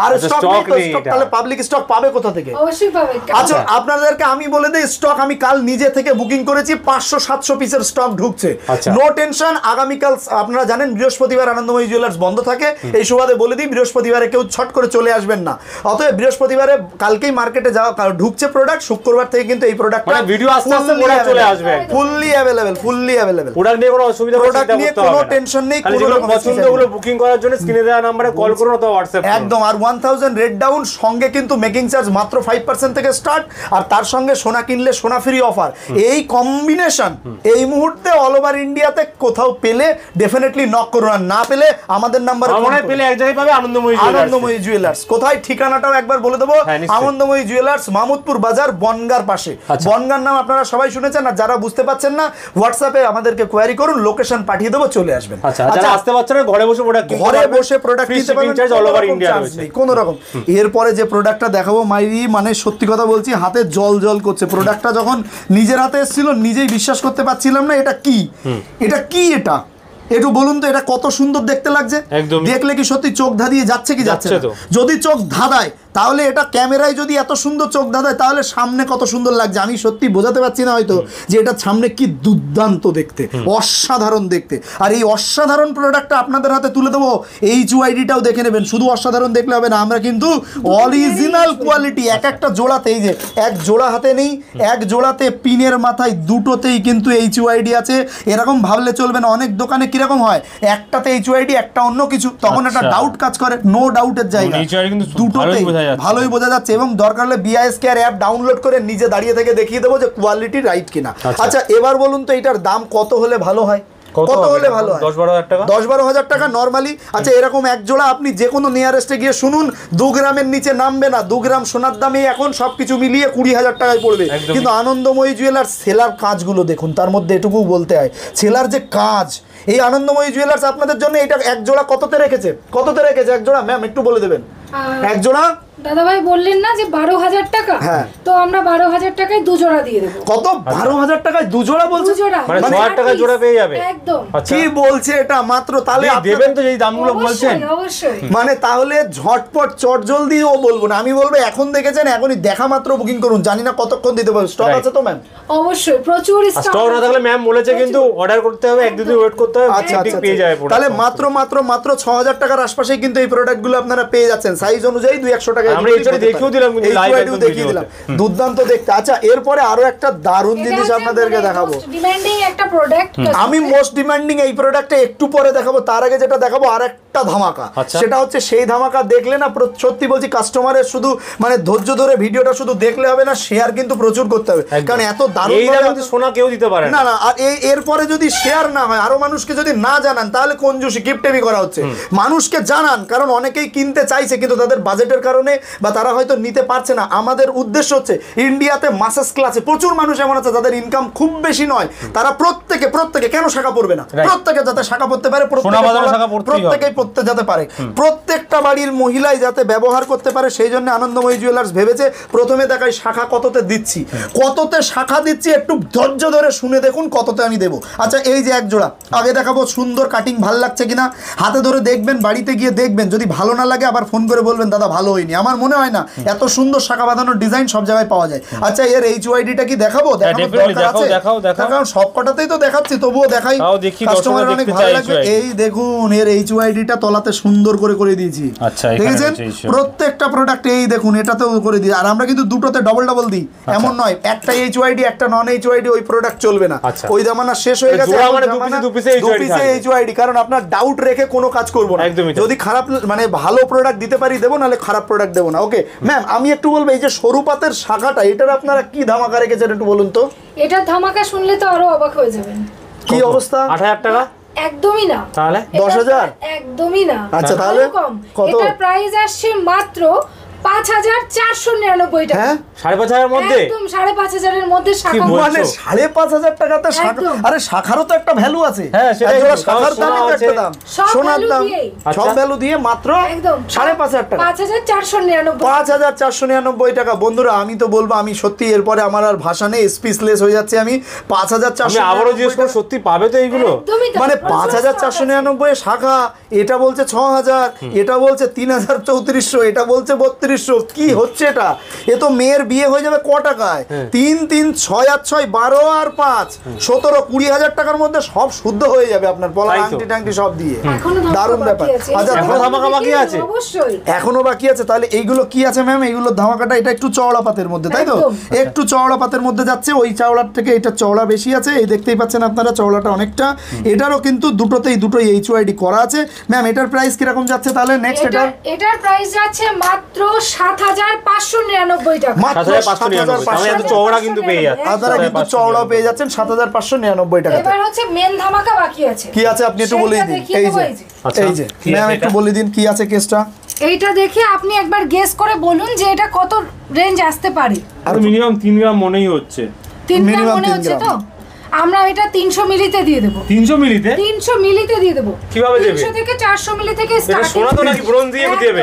আর স্টক নেই, স্টক তাহলে পাবলিক স্টক পাবে কোথা থেকে? অবশ্যই পাবে। আচ্ছা আপনাদেরকে আমি বলে দেই, স্টক আমি কাল নিজে থেকে বুকিং করেছি, 500-700 পিসের স্টক ঢুকছে, নো টেনশন। আগামীকাল আপনারা জানেন বৃহস্পতিবার আনন্দময়ী জুয়েলার্স বন্ধ থাকে, এই সুবাদে বলে দিই বৃহস্পতিবারে কেউ ছট করে চলে আসবেন না। অতএব বৃহস্পতিবারে কালকেই মার্কেটে যাওয়া ঢুকছে প্রোডাক্ট, শুক্রবার থেকে কিন্তু এই প্রোডাক্ট মানে ভিডিও আস্তে আস্তে প্রোডাক্ট চলে আসবে, ফুললি अवेलेबल প্রোডাক্ট নিয়ে কোনো অসুবিধা প্রোডাক্ট নিয়ে কোনো টেনশন নেই, কোনো রকম পছন্দগুলো বুকিং করার জন্য স্ক্রিনে দেওয়া নম্বরে কল করুন অথবা হোয়াটসঅ্যাপ করুন একদম। আর 1000 রেট ডাউন, সঙ্গে কিন্তু মেকিং চার্জ মাত্র 5% থেকে স্টার্ট, আর তার সঙ্গে সোনা কিনলে সোনা ফ্রি অফার। এই কম্বিনেশন এই মুহূর্তে অল ওভার ইন্ডিয়াতে কোথাও পেলে ডেফিনেটলি নক করুন, আর না পেলে আমাদের নাম্বারে মনে পেলে এক জায়গায় পাবে আনন্দময়ী জুয়েলার্স। কোথায় ঠিকানাটাও একবার বলে দেবো, আনন্দময়ী জুয়েলার্স মামুদপুর বাজার বনগার পাশে। বনগার নাম আপনারা সবাই শুনেছেন, আর যারা বুঝতে পারছেন না হোয়াটসঅ্যাপে আমাদেরকে কোয়ারি করুন, লোকেশন পাঠিয়ে দেবো, চলে আসবেন। আচ্ছা যারা আসতে পারছেন না ঘরে বসে প্রোডাক্ট নিতে পারবেন, অল ওভার ইন্ডিয়া রয়েছে কোনো রকম। এরপরে যে প্রোডাক্টটা দেখাবো মাইরি, মানে সত্যি কথা বলছি হাতে জল জল করছে। প্রোডাক্টটা যখন নিজের হাতে এসেছিল নিজেই বিশ্বাস করতে পারছিলাম না, এটা কি এটা একটু বলুন তো, এটা কত সুন্দর দেখতে লাগছে, দেখলে কি সত্যি চোখ ধাঁধিয়ে যাচ্ছে কি যাচ্ছে না? যদি চোখ ধাঁধায় তাহলে এটা ক্যামেরায় যদি এত সুন্দর চোখ ধাঁধায় তাহলে সামনে কত সুন্দর লাগছে আমি সত্যি বোঝাতে পারছি না হয়তো, যে এটা সামনে কি দুর্দান্ত দেখতে, অসাধারণ দেখতে। আর এই অসাধারণ প্রোডাক্টটা আপনাদের হাতে তুলে দেবো, HYD-টাও দেখে নেবেন। শুধু অসাধারণ দেখলে হবে না, আমরা কিন্তু অরিজিনাল কোয়ালিটি একটা জোড়াতে, এই যে এক জোড়া হাতে নেই, এক জোড়াতে পিনের মাথায় দুটোতেই কিন্তু HYD আছে। এরকম ভাবলে চলবে না, অনেক দোকানে কিরকম হয় একটাতে HYD একটা অন্য কিছু, তখন একটা ডাউট কাজ করে। নো ডাউটের জায়গা, দুটোতেই ভালোই বোঝা যাচ্ছে। এবং দরকার হলে BISKR অ্যাপ ডাউনলোড করে নিজে দাঁড়িয়ে থেকে দেখিয়ে দেবো যে কোয়ালিটি রাইট কিনা। আচ্ছা এবার বলুন তো এটার দাম কত হলে ভালো হয়? কত হলে ভালো হয়? 10-12 হাজার টাকা নরমালি। আচ্ছা এরকম এক জোড়া আপনি যে কোনো নিয়ারেস্টে গিয়ে শুনুন, 2 গ্রামের নিচে নামবে না। 2 গ্রাম সোনার দামে এখন সবকিছু মিলিয়ে 20,000 টাকায় পড়বে। কিন্তু আনন্দময়ী জুয়েলার্স সেলার কাজগুলো দেখুন, তার মধ্যে এটুকু বলতে হয়, সেলার যে কাজ, এই আনন্দময়ী জুয়েলার্স আপনাদের জন্য এটা এক জোড়া কততে রেখেছে এক জোড়া? ম্যাম একটু বলে দেবেন এক জোড়া। দাদা ভাই বললেন না যে 12,000 টাকা, তো আমরা 12,000 টাকায় 2 জোড়া দিয়ে দেব। কত? 12,000 টাকায় 2 জোড়া বলছে, মানে 6,000 টাকা জোড়া পেয়ে যাবে একদম। কি বলছে এটা? মাত্র তাহলে দেবেন তো এই দামগুলো বলছেন, অবশ্যই। মানে তাহলে ঝটপট চটজলদি ও বলবো না, আমি বলবো এখন দেখেছেন এখনই দেখা মাত্র বুকিং করুন। জানি না কতক্ষণ দিতে পারবে, স্টক আছে তো ম্যাম? অবশ্যই প্রচুর স্টক না থাকলে ম্যাম বলেছে কিন্তু অর্ডার করতে হবে, একদিন ওয়েট করতে হবে, ঠিক পেয়ে যাবে। তাহলে মাত্র 6,000 টাকার আশপাশেই কিন্তু এই প্রোডাক্টগুলো আপনারা পেয়ে যাচ্ছেন। সাইজ অনুযায়ী 200-100 টাকা আমরা এটা দেখিয়ে দিলাম, কিন্তু লাইভ একদম দেখিয়ে দিলাম, দুর্দান্ত দেখতে। আচ্ছা এরপরে আরো একটা দারুণ জিনিস আপনাদেরকে দেখাবো, ডিমান্ডিং একটা প্রোডাক্ট। আমি মোস্ট ডিমান্ডিং এই প্রোডাক্টটা একটু পরে দেখাবো, তার আগে যেটা দেখাবো আর একটা ধামাকা। সেটা হচ্ছে সেই ধামাকা দেখলে না সত্যি বলছি কাস্টমারের শুধু মানে ধৈর্য ধরে ভিডিওটা শুধু দেখলে হবে না, শেয়ার কিন্তু প্রচুর করতে হবে, কারণ এত দারুণ সোনা কেউ দিতে পারে না। আর এরপরে যদি শেয়ার না হয়, আরো মানুষকে যদি না জানান, তাহলে কঞ্জুসি কিপটেমি করা হচ্ছে। মানুষকে জানান, কারণ অনেকেই কিনতে চাইছে কিন্তু তাদের বাজেটের কারণে বা তারা হয়তো নিতে পারছে না। আমাদের উদ্দেশ্য হচ্ছে ইন্ডিয়াতে মাসেস ক্লাসে প্রচুর মানুষ এমন আছে যাদের ইনকাম খুব বেশি নয়, তারা প্রত্যেকে কেন শাখা পড়বে না, প্রত্যেকে যাতে শাখা পড়তে পারে, প্রত্যেকেই পড়তে যেতে পারে, প্রত্যেকটা বাড়ির মহিলাই যাতে ব্যবহার করতে পারে। সেই জন্য আনন্দময়ী জুয়েলার্স ভেবেছে প্রথমে দেখাই শাখা কততে দিচ্ছি, কততে শাখা দিচ্ছি, একটু ধৈর্য ধরে শুনে দেখুন কততে আমি দেবো। আচ্ছা এই যে এক জোড়া আগে দেখাবো, সুন্দর কাটিং ভাল লাগছে কিনা হাতে ধরে দেখবেন, বাড়িতে গিয়ে দেখবেন, যদি ভালো না লাগে আবার ফোন করে বলবেন দাদা ভালো হয়নি। আমার মনে হয় না এত সুন্দর শাখা বাঁধানোর ডিজাইন সব জায়গায় পাওয়া যায়। আচ্ছা এর HYD-টা কি দেখাবো? কারণ সব কটাতেই তো দেখাচ্ছি, তবুও দেখাই, কাস্টমার অনেক ভালো লাগবে। এই দেখুন এর HYD-টা তলাতে সুন্দর করে দিয়েছি, দেখেছেন? প্রত্যেকটা প্রোডাক্ট এই দেখুন এটাতেও করে দিই। আর আমরা কিন্তু দুটোতে ডবল দিই, এমন নয় একটা HYD একটা নন HYD ওই প্রোডাক্ট চলবে না। ওই জামানা শেষ হয়ে গেছে, দু পিসে HYD, কারণ আপনার ডাউট রেখে কোনো কাজ করবো না। যদি খারাপ মানে ভালো প্রোডাক্ট দিতে পারি দেবো, নাহলে খারাপ প্রোডাক্ট দেবো না। ওকে ম্যাম আমি একটু বলবো, এই যে সরু পাতের শাখাটা, এটার আপনারা কি ধামাকা রেখেছেন একটু বলুন তো? এটা ধামাকা শুনলে তো আরো অবাক হয়ে যাবেন। কি অবস্থা? 8,000 টাকা? একদমই না। তাহলে 10,000? একদমই না। আচ্ছা তাহলে কত? এটার প্রাইস আসছে মাত্র 5499 টাকা। হ্যাঁ 5,500 মধ্যে একদম 5,500 এর মধ্যে শাখা। মানে 5,500 টাকাতে শাখা। আরে শাখারও তো একটা ভ্যালু আছে। হ্যাঁ, সেটাই একজোড়া তো। শাখার দামই তো একটা দাম। সব সোনার value দাম দিয়েই। সব ভ্যালু দিয়ে মাত্র একদম 5,500 টাকা। 5499। 5,499 টাকা। বন্ধুরা আমি তো বলবো, আমি সত্যি এরপরে আমার আর ভাষা নেই, স্পিচলেস হয়ে যাচ্ছে আমি। আমি 5,499 আবারও জিজ্ঞেস করব, সত্যি পাবে তো এইগুলো? একদমই তাই। মানে 5,499 শাখা, এটা বলছে 6,000, এটা বলছে 3,3400, এটা বলছে 3200। কি হচ্ছে এটা? এ তো মেয়ের বিয়ে হয়ে যাবে ক টাকায়? 3 3 6 আর 6 12 আর 5 17 20,000 টাকার মধ্যে সব শুদ্ধ হয়ে যাবে আপনার পলা তাই তো। আংটি টাংটি সব দিয়ে। এখনো ধামাকা দারুণ বাকি ব্যাপার। আছে। আচ্ছা, এখনো ধামাকা বাকি আছে? অবশ্যই। এখনো বাকি আছে। তাহলে এইগুলো কি আছে ম্যাম? এইগুলো ধামাকাটা এটা একটু চওড়া পাতের মধ্যে, তাই তো? একদম। একটু চওড়া পাতের মধ্যে যাচ্ছে, ওই চওড়ার থেকে এটা চওড়া বেশি আছে। এই দেখতেই পাচ্ছেন আপনারা, চওড়াটা অনেকটা। এটারও কিন্তু দুটোই HYD করা আছে। ম্যাম এটার প্রাইস কিরকম যাচ্ছে তাহলে নেক্সট? এটার প্রাইস যাচ্ছে মাত্র 7,599 টাকা। মাত্র 7,599। আমি এত চওড়া কিন্তু পেয়ে যাচ্ছি। আপনারা কিন্তু চওড়াও পেয়ে যাচ্ছেন 7,599 টাকাতে। এবার হচ্ছে মেন ধামাকা বাকি আছে। কি আছে আপনি একটু বলে সেইটা দিন। দেখিয়ে এই দেবো, যে এই যে। আচ্ছা, এই যে কি ম্যাম আছে একটু এটা? বলে দিন কি আছে কেসটা। এইটা দেখে আপনি একবার গেস করে বলুন যে এটা কত রেঞ্জ আসতে পারে। আর মিনিমাম 3 গ্রাম মনেই হচ্ছে। 3 গ্রাম Minimum মনে 3 হচ্ছে গ্রাম। তো? আমরা এটা 300 মিলিতে দিয়ে দেবো। 300 মিলিতে? 300 মিলিতে দিয়ে দেবো। কিভাবে দেবে? 300 থেকে 400 মিলি থেকে এটা স্টার্ট। সোনা তো নাকি ব্রোঞ্জ দিয়ে দেবে?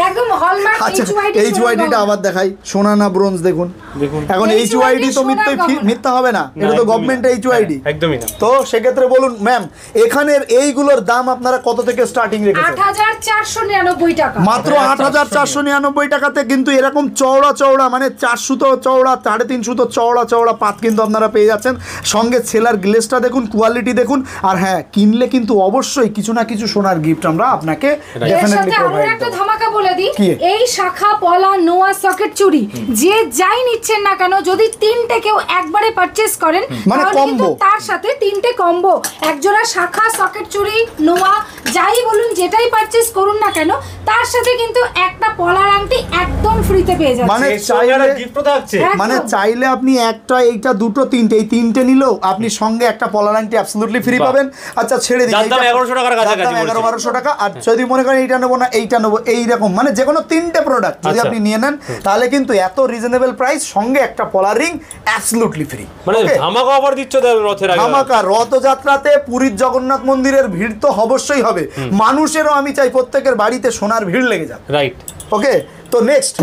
একদম হলমার্ক আচ্ছা HYD। HYDটা আবার দেখাই, সোনা না ব্রোঞ্জ দেখুন। দেখুন এখন HYD HYD তো সোনার গহনা। মিথ্যা হবে না, এটা তো একদমই গভর্নমেন্ট না। HYD। একদমই না। তো সেক্ষেত্রে বলুন ম্যাম, এখানের এইগুলোর দাম আপনারা কত থেকে স্টার্টিং রেখেছেন? 8,499 টাকা। মাত্র 8,499 টাকাতে কিন্তু এরকম চওড়া মানে 4 সুতো চওড়া 3.5 সুতো চওড়া পাত কিন্তু আপনারা পেয়ে যাচ্ছেন। সঙ্গে সেলার গ্লেসটা দেখুন, কোয়ালিটি দেখুন। আর হ্যাঁ, কিনলে কিন্তু অবশ্যই কিছু না কিছু সোনার গিফট আমরা আপনাকে এর ডেফিনেটলি সাথে আমরা প্রোভাইড একটা করব। ধামাকা বলে দিই। কি? এই শাখা পলা নোয়া সকেট চুড়ি যে যাই নিচ্ছেন না কেন, যদি 3টে কেউ একবারে পারচেজ করেন মানে তাহলে কিন্তু combo। তার সাথে 3টে কম্বো, একজোড়া শাখা সকেট চুড়ি নোয়া যাই বলুন, যেটাই পারচেজ করুন না কেন, তার সাথে কিন্তু একটা পলার আংটি একদম ফ্রিতে পেয়ে যাচ্ছেন। মানে এই সঙ্গে একটা গিফটও থাকছে। একদম। মানে চাইলে আপনি একটা, এইটা, দুটো, তিনটে, এই তিনটে নিলেও আপনি সঙ্গে একটা পলার আংটি অ্যাবসলিউটলি ফ্রি পাবেন। আচ্ছা ছেড়ে দিন, যার দাম 1100 টাকার কাছাকাছি 1100-1200 টাকা। আর যদি মনে করেন এইটা নেবো না এইটা নেবো, এইরকম মানে যে কোনো 3টে প্রোডাক্ট যদি আচ্ছা। আপনি নিয়ে নেন, তাহলে কিন্তু এত রিজনেবল প্রাইস, সঙ্গে একটা পলার রিং অ্যাবসলিউটলি ফ্রি। মানে ধামাকা অফার দিচ্ছ রথের আগে। ধামাকা রথযাত্রাতে পুরীর জগন্নাথ মন্দিরের ভিড় তো অবশ্যই হবে, মানুষেরও আমি চাই প্রত্যেকের বাড়িতে সোনার ভিড় লেগে যাবে। রাইট। ওকে, তো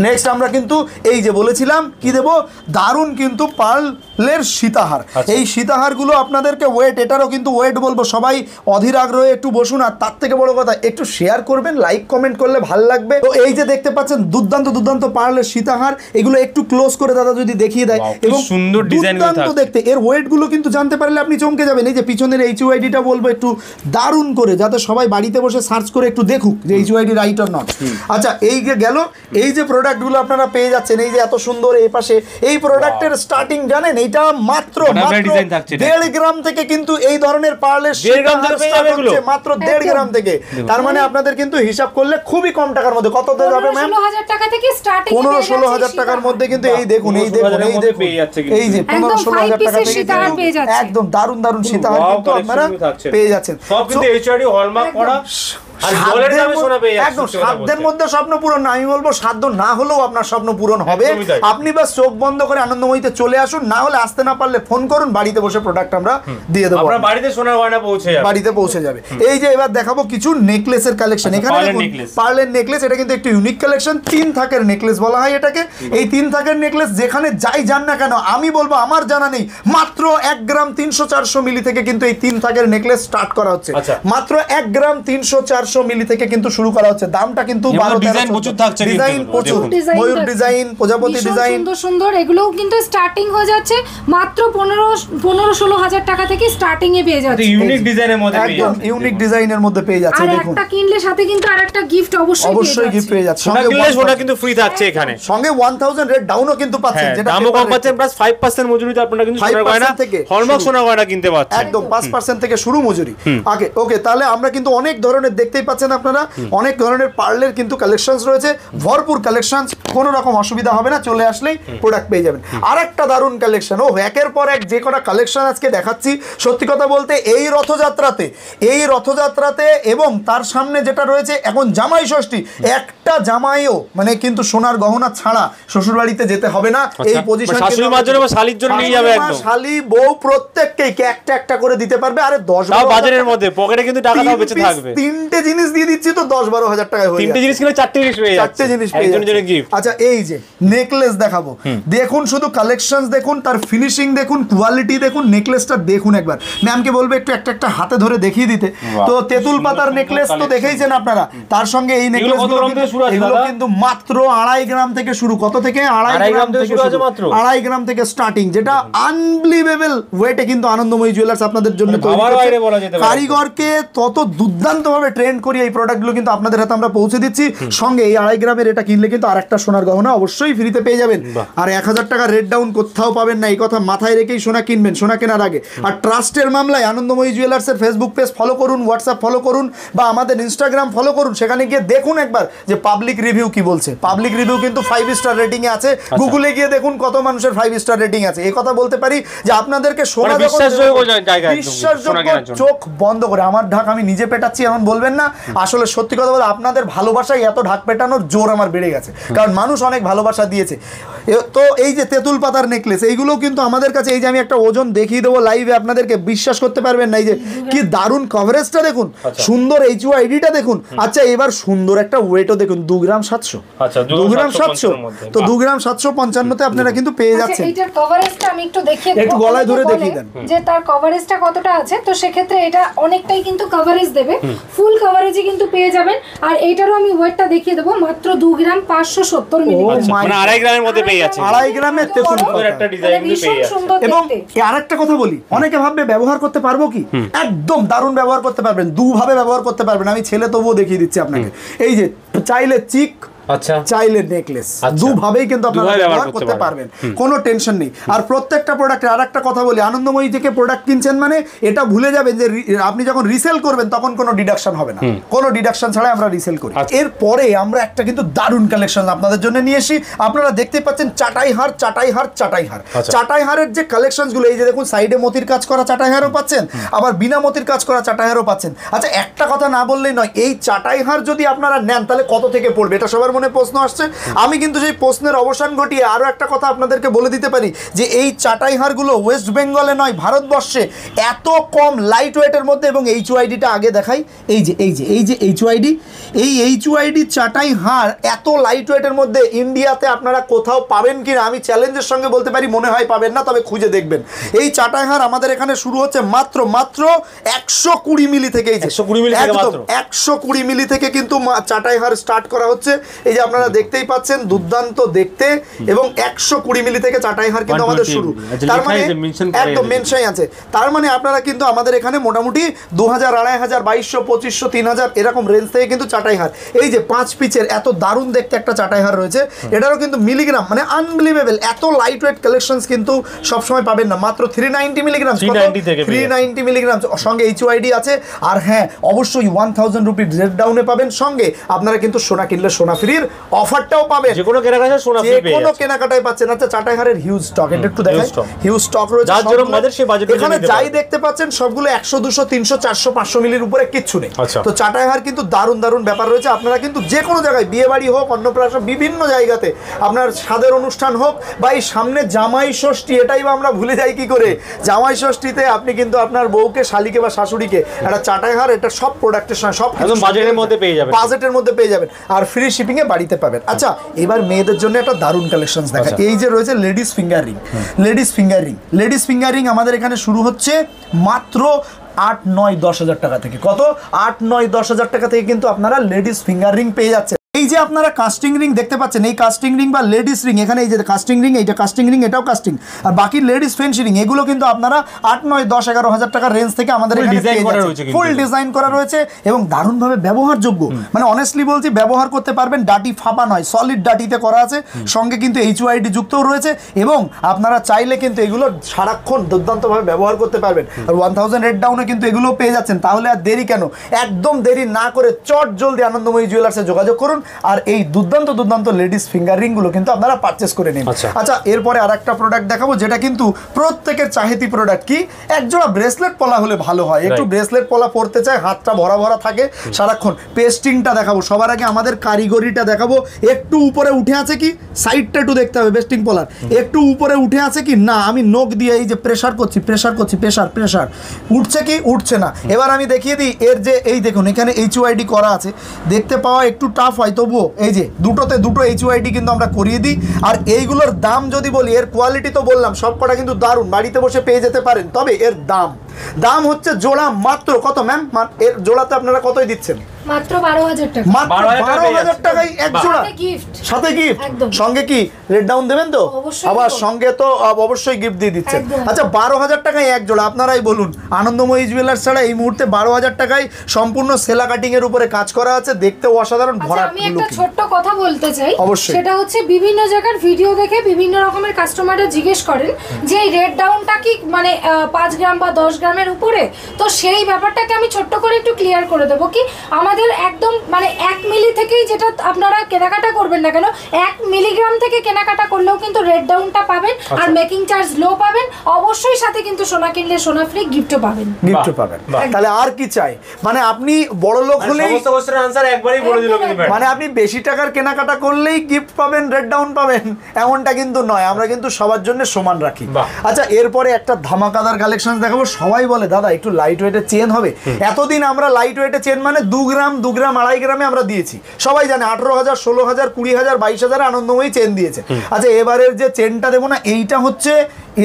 নেক্সট আমরা কিন্তু এই যে বলেছিলাম কি দেবো, দারুণ কিন্তু পার্লের সীতাহার। এই সীতাহারগুলো আপনাদেরকে ওয়েট, এটারও কিন্তু ওয়েট বলবো, সবাই অধীর আগ্রহে একটু বসুন। আর তার থেকে বড় কথা, একটু শেয়ার করবেন, লাইক কমেন্ট করলে ভালো লাগবে। তো এই যে দেখতে পাচ্ছেন দুর্দান্ত পার্লের সীতাহার, এগুলো একটু ক্লোজ করে দাদা যদি দেখিয়ে দেয়, Wow, কি সুন্দর ডিজাইন গুলো দুর্দান্ত থাকছে। দেখতে। এর ওয়েট গুলো কিন্তু জানতে পারলে আপনি চমকে যাবেন। এই যে পিছনের HYDটা বলবো একটু দারুণ করে, যাতে সবাই বাড়িতে বসে সার্চ করে একটু দেখুক যে HYD রাইট অর নট। আচ্ছা, এই যে গেল, এই যে প্রোডাক্টগুলো আপনারা পেয়ে যাচ্ছেন, এই যে এত সুন্দর এই পাশে, এই প্রোডাক্টের স্টার্টিং জানেন, এইটা মাত্র ডিজাইন থাকছে এটা। 1.5 গ্রাম থেকে কিন্তু এই ধরনের পার্লের 1.5 গ্রাম থেকে পেয়ে যাবে এগুলো? মাত্র 1.5 গ্রাম থেকে। তার মানে আপনাদের কিন্তু হিসাব করলে খুবই কম টাকার মধ্যে কত যাবে ম্যাম? 15-16 হাজার টাকা থেকে স্টার্টিং। 15-16 হাজার টাকার মধ্যে কিন্তু এই দেখুন, এই দেখুন, এই দেখুন, পেয়ে যাচ্ছে কিন্তু। এই যে একদম 15-16 হাজার 5 টাকা পিসের থেকে সীতাহার কিন্তু পেয়ে যাচ্ছে। একদম দারুণ সীতাহার Wow, কিন্তু আপনারা collection থাকছে। পেয়ে যাচ্ছেন। সব কিন্তু HYD হলমার্ক করা। আর জলের দামে সোনা পেয়ে যাচ্ছে। একদম সাধ্যের মধ্যে স্বপ্ন পূরণ না, আমি বলবো সাধ্য না হলেও আপনার স্বপ্ন পূরণ হবে। একদমই তাই। আপনি বাস চোখ বন্ধ করে আনন্দময়ীতে চলে আসুন, না হলে আসতে না পারলে ফোন করুন, বাড়িতে বসে প্রোডাক্ট আমরা দিয়ে দেবো, আপনার বাড়িতে সোনার গয়না পৌঁছে যাবে। বাড়িতে পৌঁছে যাবে। এই যে এবার দেখাবো কিছু নেকলেসের কালেকশন। এখানে পার্লের দেখুন necklace। পার্লের নেকলেস, এটা কিন্তু একটু ইউনিক কালেকশন। 3 থাকের নেকলেস বলা হয় এটাকে। এই 3 থাকের নেকলেস যেখানে যাই যান না কেন, আমি বলবো আমার জানা নেই, মাত্র 1 গ্রাম 300-400 মিলি থেকে কিন্তু এই 3 থাকের নেকলেস স্টার্ট করা হচ্ছে। আচ্ছা। মাত্র 1 গ্রাম 300-400 মিলি থেকে কিন্তু শুরু করা হচ্ছে। দামটা কিন্তু এর মধ্যে 12-13 ডিজাইন প্রচুর থাকছে কিন্তু ডিজাইন এগুলো, প্রচুর, দেখুন। ডিজাইন ময়ূর থাকছে। ডিজাইন, প্রজাপতি ভীষণ ডিজাইন, সুন্দর এগুলোও কিন্তু স্টার্টিং হয়ে যাচ্ছে মাত্র 15-16 হাজার টাকা থেকে স্টার্টিং এ পেয়ে যাচ্ছে। ইউনিক ডিজাইনের মধ্যে পেয়ে একদম যাচ্ছে। ইউনিক ডিজাইনের মধ্যে পেয়ে যাচ্ছে। আর দেখুন একটা কিনলে সাথে কিন্তু আরেকটা গিফট অবশ্যই গিফট পেয়ে যাচ্ছে। সোনা সঙ্গে কিনলে 1,000 সোনা কিন্তু ফ্রি থাকছে এখানে। সঙ্গে 1000 রেট ডাউনও কিন্তু পাচ্ছেন, হ্যাঁ, যেটা দামও কম paper পাচ্ছেন, rate। প্লাস 5% মজুরিতে আপনারা কিন্তু সোনার 5% গয়না থেকে হলমার্ক শুরু। সোনার গয়না কিনতে পাচ্ছেন। একদম 5% থেকে শুরু মজুরি। ওকে, তাহলে আমরা কিন্তু অনেক ধরনের দেখতে দেখতেই পাচ্ছেন আপনারা অনেক ধরনের পার্লের কিন্তু কালেকশনস রয়েছে, ভরপুর কালেকশনস, কোনো রকম অসুবিধা হবে না, চলে আসলেই প্রোডাক্ট পেয়ে যাবেন। আরেকটা দারুণ কালেকশন, ও একের পর এক যে কটা কালেকশন আজকে দেখাচ্ছি, সত্যি কথা বলতে এই রথযাত্রাতে এবং তার সামনে যেটা রয়েছে এখন জামাই ষষ্ঠী, একটা জামাইও মানে কিন্তু সোনার গহনা ছাড়া শ্বশুর বাড়িতে যেতে হবে না। এই পজিশন শাশুড়ি মার জন্য বা শালির জন্য নিয়ে যাবে একদম, শালি বউ প্রত্যেককেই একটা একটা করে দিতে পারবে। আরে 10 বাজারের মধ্যে পকেটে কিন্তু টাকাটাও বেঁচে থাকবে। তিনটে জিনিস দিয়ে দিচ্ছি তো 10-12 হাজার টাকায় হয়ে যাবে। তিনটে জিনিস কিনে চারটে জিনিস পেয়ে যাচ্ছে, চারটে জিনিস পেয়ে একজনের গিফট। আচ্ছা এই যে নেকলেস দেখাবো, দেখুন শুধু কালেকশনস দেখুন, তার ফিনিশিং দেখুন, কোয়ালিটি দেখুন, নেকলেসটা দেখুন একবার। ম্যামকে বলবো একটু একটা হাতে ধরে দেখিয়ে দিতে। তো তেঁতুল পাতার নেকলেস তো দেখেইছেন আপনারা, তার সঙ্গে এই নেকলেসগুলো কিন্তু মাত্র 2.5 গ্রাম থেকে শুরু। কত থেকে? 2.5 গ্রাম থেকে শুরু, মাত্র 2.5 গ্রাম থেকে স্টার্টিং, যেটা আনবিলিভেবল ওয়েটে কিন্তু আনন্দময়ী জুয়েলার্স আপনাদের জন্য তৈরি করেছে। কারিগরকে তত দুর্দান্তভাবে ট্রেন করি এই প্রোডাক্টগুলো কিন্তু আপনাদের হাতে আমরা পৌঁছে দিচ্ছি। সঙ্গে এই 2.5 গ্রামের এটা কিনলে কিন্তু আরেকটা সোনার গহনা অবশ্যই ফ্রিতে পেয়ে যাবেন। আর 1000 টাকা রেট ডাউন কোথাও পাবেন না, এই কথা মাথায় রেখেই সোনা কিনবেন সোনা কেনার আগে। আর ট্রাস্টের মামলায় আনন্দময়ী জুয়েলার্সের ফেসবুক পেজ ফলো করুন, হোয়াটসঅ্যাপ ফলো করুন, বা আমাদের ইনস্টাগ্রাম ফলো করুন, সেখানে গিয়ে দেখুন একবার যে পাবলিক রিভিউ কি বলছে। পাবলিক রিভিউ কিন্তু 5 স্টার রেটিং এ আছে, গুগলে গিয়ে দেখুন কত মানুষের 5 স্টার রেটিং আছে। এই কথা বলতে পারি যে আপনাদেরকে সোনা বিশ্বাসযোগ্য, চোখ বন্ধ করে আমার ঢাক আমি নিজে পেটাচ্ছি এমন বলবেন না। আসলে সত্যি কথা বলতে আপনাদের ভালোবাসায় এত ঢাক পেটানোর জোর আমার বেড়ে গেছে, কারণ মানুষ অনেক ভালোবাসা দিয়েছে। তো এই যে তেঁতুল পাতার নেকলেস, এইগুলো কিন্তু আমাদের কাছে, এই যে আমি একটা ওজন দেখিয়ে দেবো লাইভে, আপনাদেরকে বিশ্বাস করতে পারবেন না। এই যে কি দারুণ কভারেজটা দেখুন, সুন্দর HYD-টা দেখুন। আচ্ছা এবার সুন্দর একটা ওয়েটও দেখুন, 2 গ্রাম 700, 2 গ্রাম 700, তো 2 গ্রাম 755-তে আপনারা কিন্তু পেয়ে যাচ্ছেন। এইটার কভারেজটা আমি একটু দেখিয়ে দেব, একটু গলায় ধরে দেখিয়ে দেন যে তার কভারেজটা কতটা আছে। তো সেক্ষেত্রে এটা অনেকটাই কিন্তু কভারেজ দেবে, ফুল কভারেজই কিন্তু পেয়ে যাবেন। আর এইটারও আমি ওয়েটটা দেখিয়ে দেব, মাত্র 2 গ্রাম 570 মিলিগ্রাম, মানে 2.5 গ্রামের মধ্যে পেয়ে যাচ্ছে। 2.5 গ্রামের তেঁতুল একটা ডিজাইন পেয়ে যাচ্ছে। এবং আরেকটা কথা বলি, অনেকে ভাববে ব্যবহার করতে পারবো কি, একদম দারুণ ব্যবহার করতে পারবেন, দুভাবে ব্যবহার করতে পারবেন। আমি ছেলে তবুও দেখিয়ে দিচ্ছি আপনাকে। এই যে চাইলে চিক, আচ্ছা চাইলে নেকলেস, দুভাবেই কিন্তু আপনারা ব্যবহার করতে পারবেন, কোনো টেনশন নেই। আর প্রত্যেকটা প্রোডাক্টে আরেকটা কথা বলি, আনন্দময়ী থেকে প্রোডাক্ট কিনছেন মানে এটা ভুলে যাবেন যে আপনি যখন রিসেল করবেন তখন কোনো ডিডাকশন হবে না, কোনো ডিডাকশন ছাড়াই আমরা রিসেল করি। এরপরে আমরা একটা কিন্তু দারুণ কালেকশন আপনাদের জন্য নিয়ে এসি। আপনারা দেখতে পাচ্ছেন চাটাই হারের যে কালেকশনগুলো, এই যে দেখুন সাইডে মতির কাজ করা চাটাই হারও পাচ্ছেন, আবার বিনা মতির কাজ করা চাটাই হারও পাচ্ছেন। আচ্ছা একটা কথা না বললেই নয়, এই চাটাই হার যদি আপনারা নেন তাহলে কত থেকে পড়বে, এটা সবার মনে প্রশ্ন আসছে। আমি কিন্তু সেই প্রশ্নের অবসান ঘটিয়ে আরো একটা কথা আপনাদেরকে বলে দিতে পারি যে এই চাটাই হারগুলো ওয়েস্ট বেঙ্গলে নয় ভারতবর্ষে এত কম লাইট ওয়েটের মধ্যে, এবং HYD-টা আগে দেখাই, এই যে HYD, এই HYD চাটাই হার এত লাইট ওয়েটের মধ্যে ইন্ডিয়াতে আপনারা কোথাও পাবেন কিনা আমি চ্যালেঞ্জের সঙ্গে বলতে পারি, মনে হয় পাবেন না, তবে খুঁজে দেখবেন। এই চাটাই হার আমাদের এখানে শুরু হচ্ছে মাত্র 120 মিলি থেকে, এই যে 120 মিলি থেকে কিন্তু চাটাই হার স্টার্ট করা হচ্ছে। এই যে আপনারা দেখতেই পাচ্ছেন, দুর্দান্ত দেখতে, এবং 120 মিলি থেকে চাটাই হার কিন্তু আমাদের শুরু। তার মানে একদম মেনশন আছে, তার মানে আপনারা কিন্তু আমাদের এখানে মোটামুটি 2000, 2500, 2500, 3000 এরকম রেঞ্জ থেকে কিন্তু চাটাই হার, এই যে 5 পিচের এত দারুণ দেখতে একটা চাটাই হার রয়েছে, এটারও কিন্তু মিলিগ্রাম মানে আনবিলিভেবল, এত লাইট ওয়েট কালেকশনস কিন্তু সবসময় পাবেন না। মাত্র 390 মিলিগ্রাম, 390 মিলিগ্রাম, সঙ্গে HYD আছে। আর হ্যাঁ অবশ্যই 1000 রুপি রেট ডাউনে পাবেন, সঙ্গে আপনারা কিন্তু সোনা কিনলে সোনা ফ্রির অফারটাও পাবেন, যে কোনো কেনাকাটায় সোনা ফ্রি পেয়ে যাচ্ছেন, কোনো কেনাকাটায় পাচ্ছেন। আচ্ছা চাটাই হারের হিউজ স্টক, এটা একটু দেখাই, হিউজ স্টক রয়েছে, যার জন্য আমাদের সেই বাজেট এখানে যাই দেখতে পাচ্ছেন সবগুলো 100, 200, 300, 400, 500 মিলির উপরে কিচ্ছু নেই। তো চাটাই হার কিন্তু দারুণ দারুণ ব্যাপার রয়েছে। আপনারা কিন্তু যে কোনো জায়গায়, বিয়ে বাড়ি হোক, অন্নপ্রাশন, বিভিন্ন জায়গাতে আপনার স্বাদের অনুষ্ঠান হোক, বা এই সামনে জামাই ষষ্ঠী, এটাই বা আমরা ভুলে যাই কি করে, জামাই ষষ্ঠীতে আপনি কিন্তু আপনার বউকে, শালিকে বা শাশুড়িকে একটা চাটাই হার, এটা সব প্রোডাক্টের সঙ্গে সব বাজেটের মধ্যে পেয়ে যাবেন, বাজেটের মধ্যে পেয়ে যাবেন, আর ফ্রি শিপিং এ বাড়িতে পাবেন। আচ্ছা এবার মেয়েদের জন্য একটা দারুণ কালেকশনস দেখা, এই যে রয়েছে ladies finger ring, ladies finger ring আমাদের এখানে শুরু হচ্ছে মাত্র 8, 9, 10 হাজার টাকা থেকে। কত? 8, 9, 10 হাজার টাকা থেকে কিন্তু আপনারা লেডিস ফিঙ্গার রিং পেয়ে যাচ্ছেন। এই যে আপনারা কাস্টিং রিং দেখতে পাচ্ছেন, এই কাস্টিং রিং বা লেডিস রিং, এখানে এই যে কাস্টিং রিং, এইটা কাস্টিং রিং, এটাও কাস্টিং, আর বাকি লেডিস ফেন্সি রিং, এগুলো কিন্তু আপনারা 8, 9, 10, 11 হাজার টাকার রেঞ্জ থেকে আমাদের এখানে পেয়ে যাচ্ছেন। ফুল ডিজাইন করা রয়েছে এবং দারুণভাবে ব্যবহারযোগ্য, মানে অনেস্টলি বলছি ব্যবহার করতে পারবেন, ডাটি ফাঁপা নয়, সলিড ডাটিতে করা আছে, সঙ্গে কিন্তু এইচওআইডি যুক্তও রয়েছে এবং আপনারা চাইলে কিন্তু এগুলো সারাক্ষণ দুর্দান্তভাবে ব্যবহার করতে পারবেন। আর 1000 রেট ডাউনে কিন্তু এগুলো পেয়ে যাচ্ছেন। তাহলে আর দেরি কেন, একদম দেরি না করে চট জলদি আনন্দময়ী জুয়েলার্সে যোগাযোগ করুন আর এই দুর্দান্ত লেডিস ফিঙ্গার রিংগুলো কিন্তু আপনারা পারচেস করে নিন। আচ্ছা, এরপরে আর একটা প্রোডাক্ট দেখাবো যেটা কিন্তু প্রত্যেকের চাহিতি প্রোডাক্ট, কি একজোড়া ব্রেসলেট পলা হলে ভালো হয়, একটু ব্রেসলেট পলা পরতে চায়, হাতটা ভরা থাকে সারাক্ষণ। পেস্টিংটা দেখাবো, সবার আগে আমাদের কারিগরিটা দেখাবো। একটু উপরে উঠে আছে কি, সাইডটা একটু দেখতে হবে পেস্টিং পলার, একটু উপরে উঠে আছে কি না, আমি নখ দিয়ে এই যে প্রেসার করছি, প্রেসার উঠছে কি উঠছে না। এবার আমি দেখিয়ে দিই এর যে এই দেখুন এখানে এইচওআইডি করা আছে, দেখতে পাওয়া একটু টাফ হয়, তবুও এই যে দুটোতে দুটো এইচওআইডি কিন্তু আমরা করিয়ে দিই। আর এইগুলোর দাম যদি বলি, এর কোয়ালিটি তো বললাম সব কটা কিন্তু দারুণ, বাড়িতে বসে পেয়ে যেতে পারেন। তবে এর দাম হচ্ছে জোড়া মাত্র কত ম্যাম, এর জোড়াতে আপনারা কতই দিচ্ছেন? মাত্র 12,000 টাকা। মাত্র 12,000 টাকায় এক জোড়া, সাথে গিফট, সঙ্গে কি রেড ডাউন দেবেন তো? আবার সঙ্গে তো অবশ্যই গিফট দিয়ে দিচ্ছেন। আচ্ছা, 12,000 টাকায় এক জোড়া, আপনারাই বলুন আনন্দময়ী জুয়েলার্স ছাড়া এই মুহূর্তে 12,000 টাকায় সম্পূর্ণ সেলা কাটিং এর উপরে কাজ করা আছে, দেখতে অসাধারণ ভরা। আমি একটা ছোট্ট কথা বলতে চাই, সেটা হচ্ছে বিভিন্ন জায়গার ভিডিও দেখে বিভিন্ন রকমের কাস্টমাররা জিজ্ঞেস করেন যে এই রেড ডাউনটা কি মানে 5 গ্রাম বা 10 গ্রামের উপরে, তো সেই ব্যাপারটাকে আমি ছোট্ট করে একটু ক্লিয়ার করে দেবো। কি আমাদের একদম মানে 1 মিলি থেকেই যেটা আপনারা কেনাকাটা করবেন না কেন, 1 মিলিগ্রাম থেকে কেনাকাটা করলেও কিন্তু রেড ডাউনটা পাবেন আর মেকিং চার্জ লো পাবেন, অবশ্যই সাথে কিন্তু সোনা কিনলে সোনা ফ্রি গিফটও পাবেন। তাহলে আর কি চাই, মানে আপনি বড় লোক হলে সমস্ত কোশ্চেনের আনসার একবারই বলে দিল, মানে আপনি বেশি টাকার কেনাকাটা করলেই গিফট পাবেন, রেড ডাউন পাবেন, এমনটা কিন্তু নয়, আমরা কিন্তু সবার জন্য সমান রাখি। আচ্ছা, এরপরে একটা ধামাকাদার কালেকশন দেখাবো। সবাই বলে দাদা একটু লাইট ওয়েটের চেন হবে, এতদিন আমরা লাইট ওয়েটের চেন মানে 2 গ্রাম 2.5 গ্রামে আমরা দিয়েছি, সবাই জানে 18,000 16,000 20,000 22,000 আনন্দময়ী চেন দিয়েছে। আচ্ছা, এবারের যে চেনটা দেবো না, এইটা হচ্ছে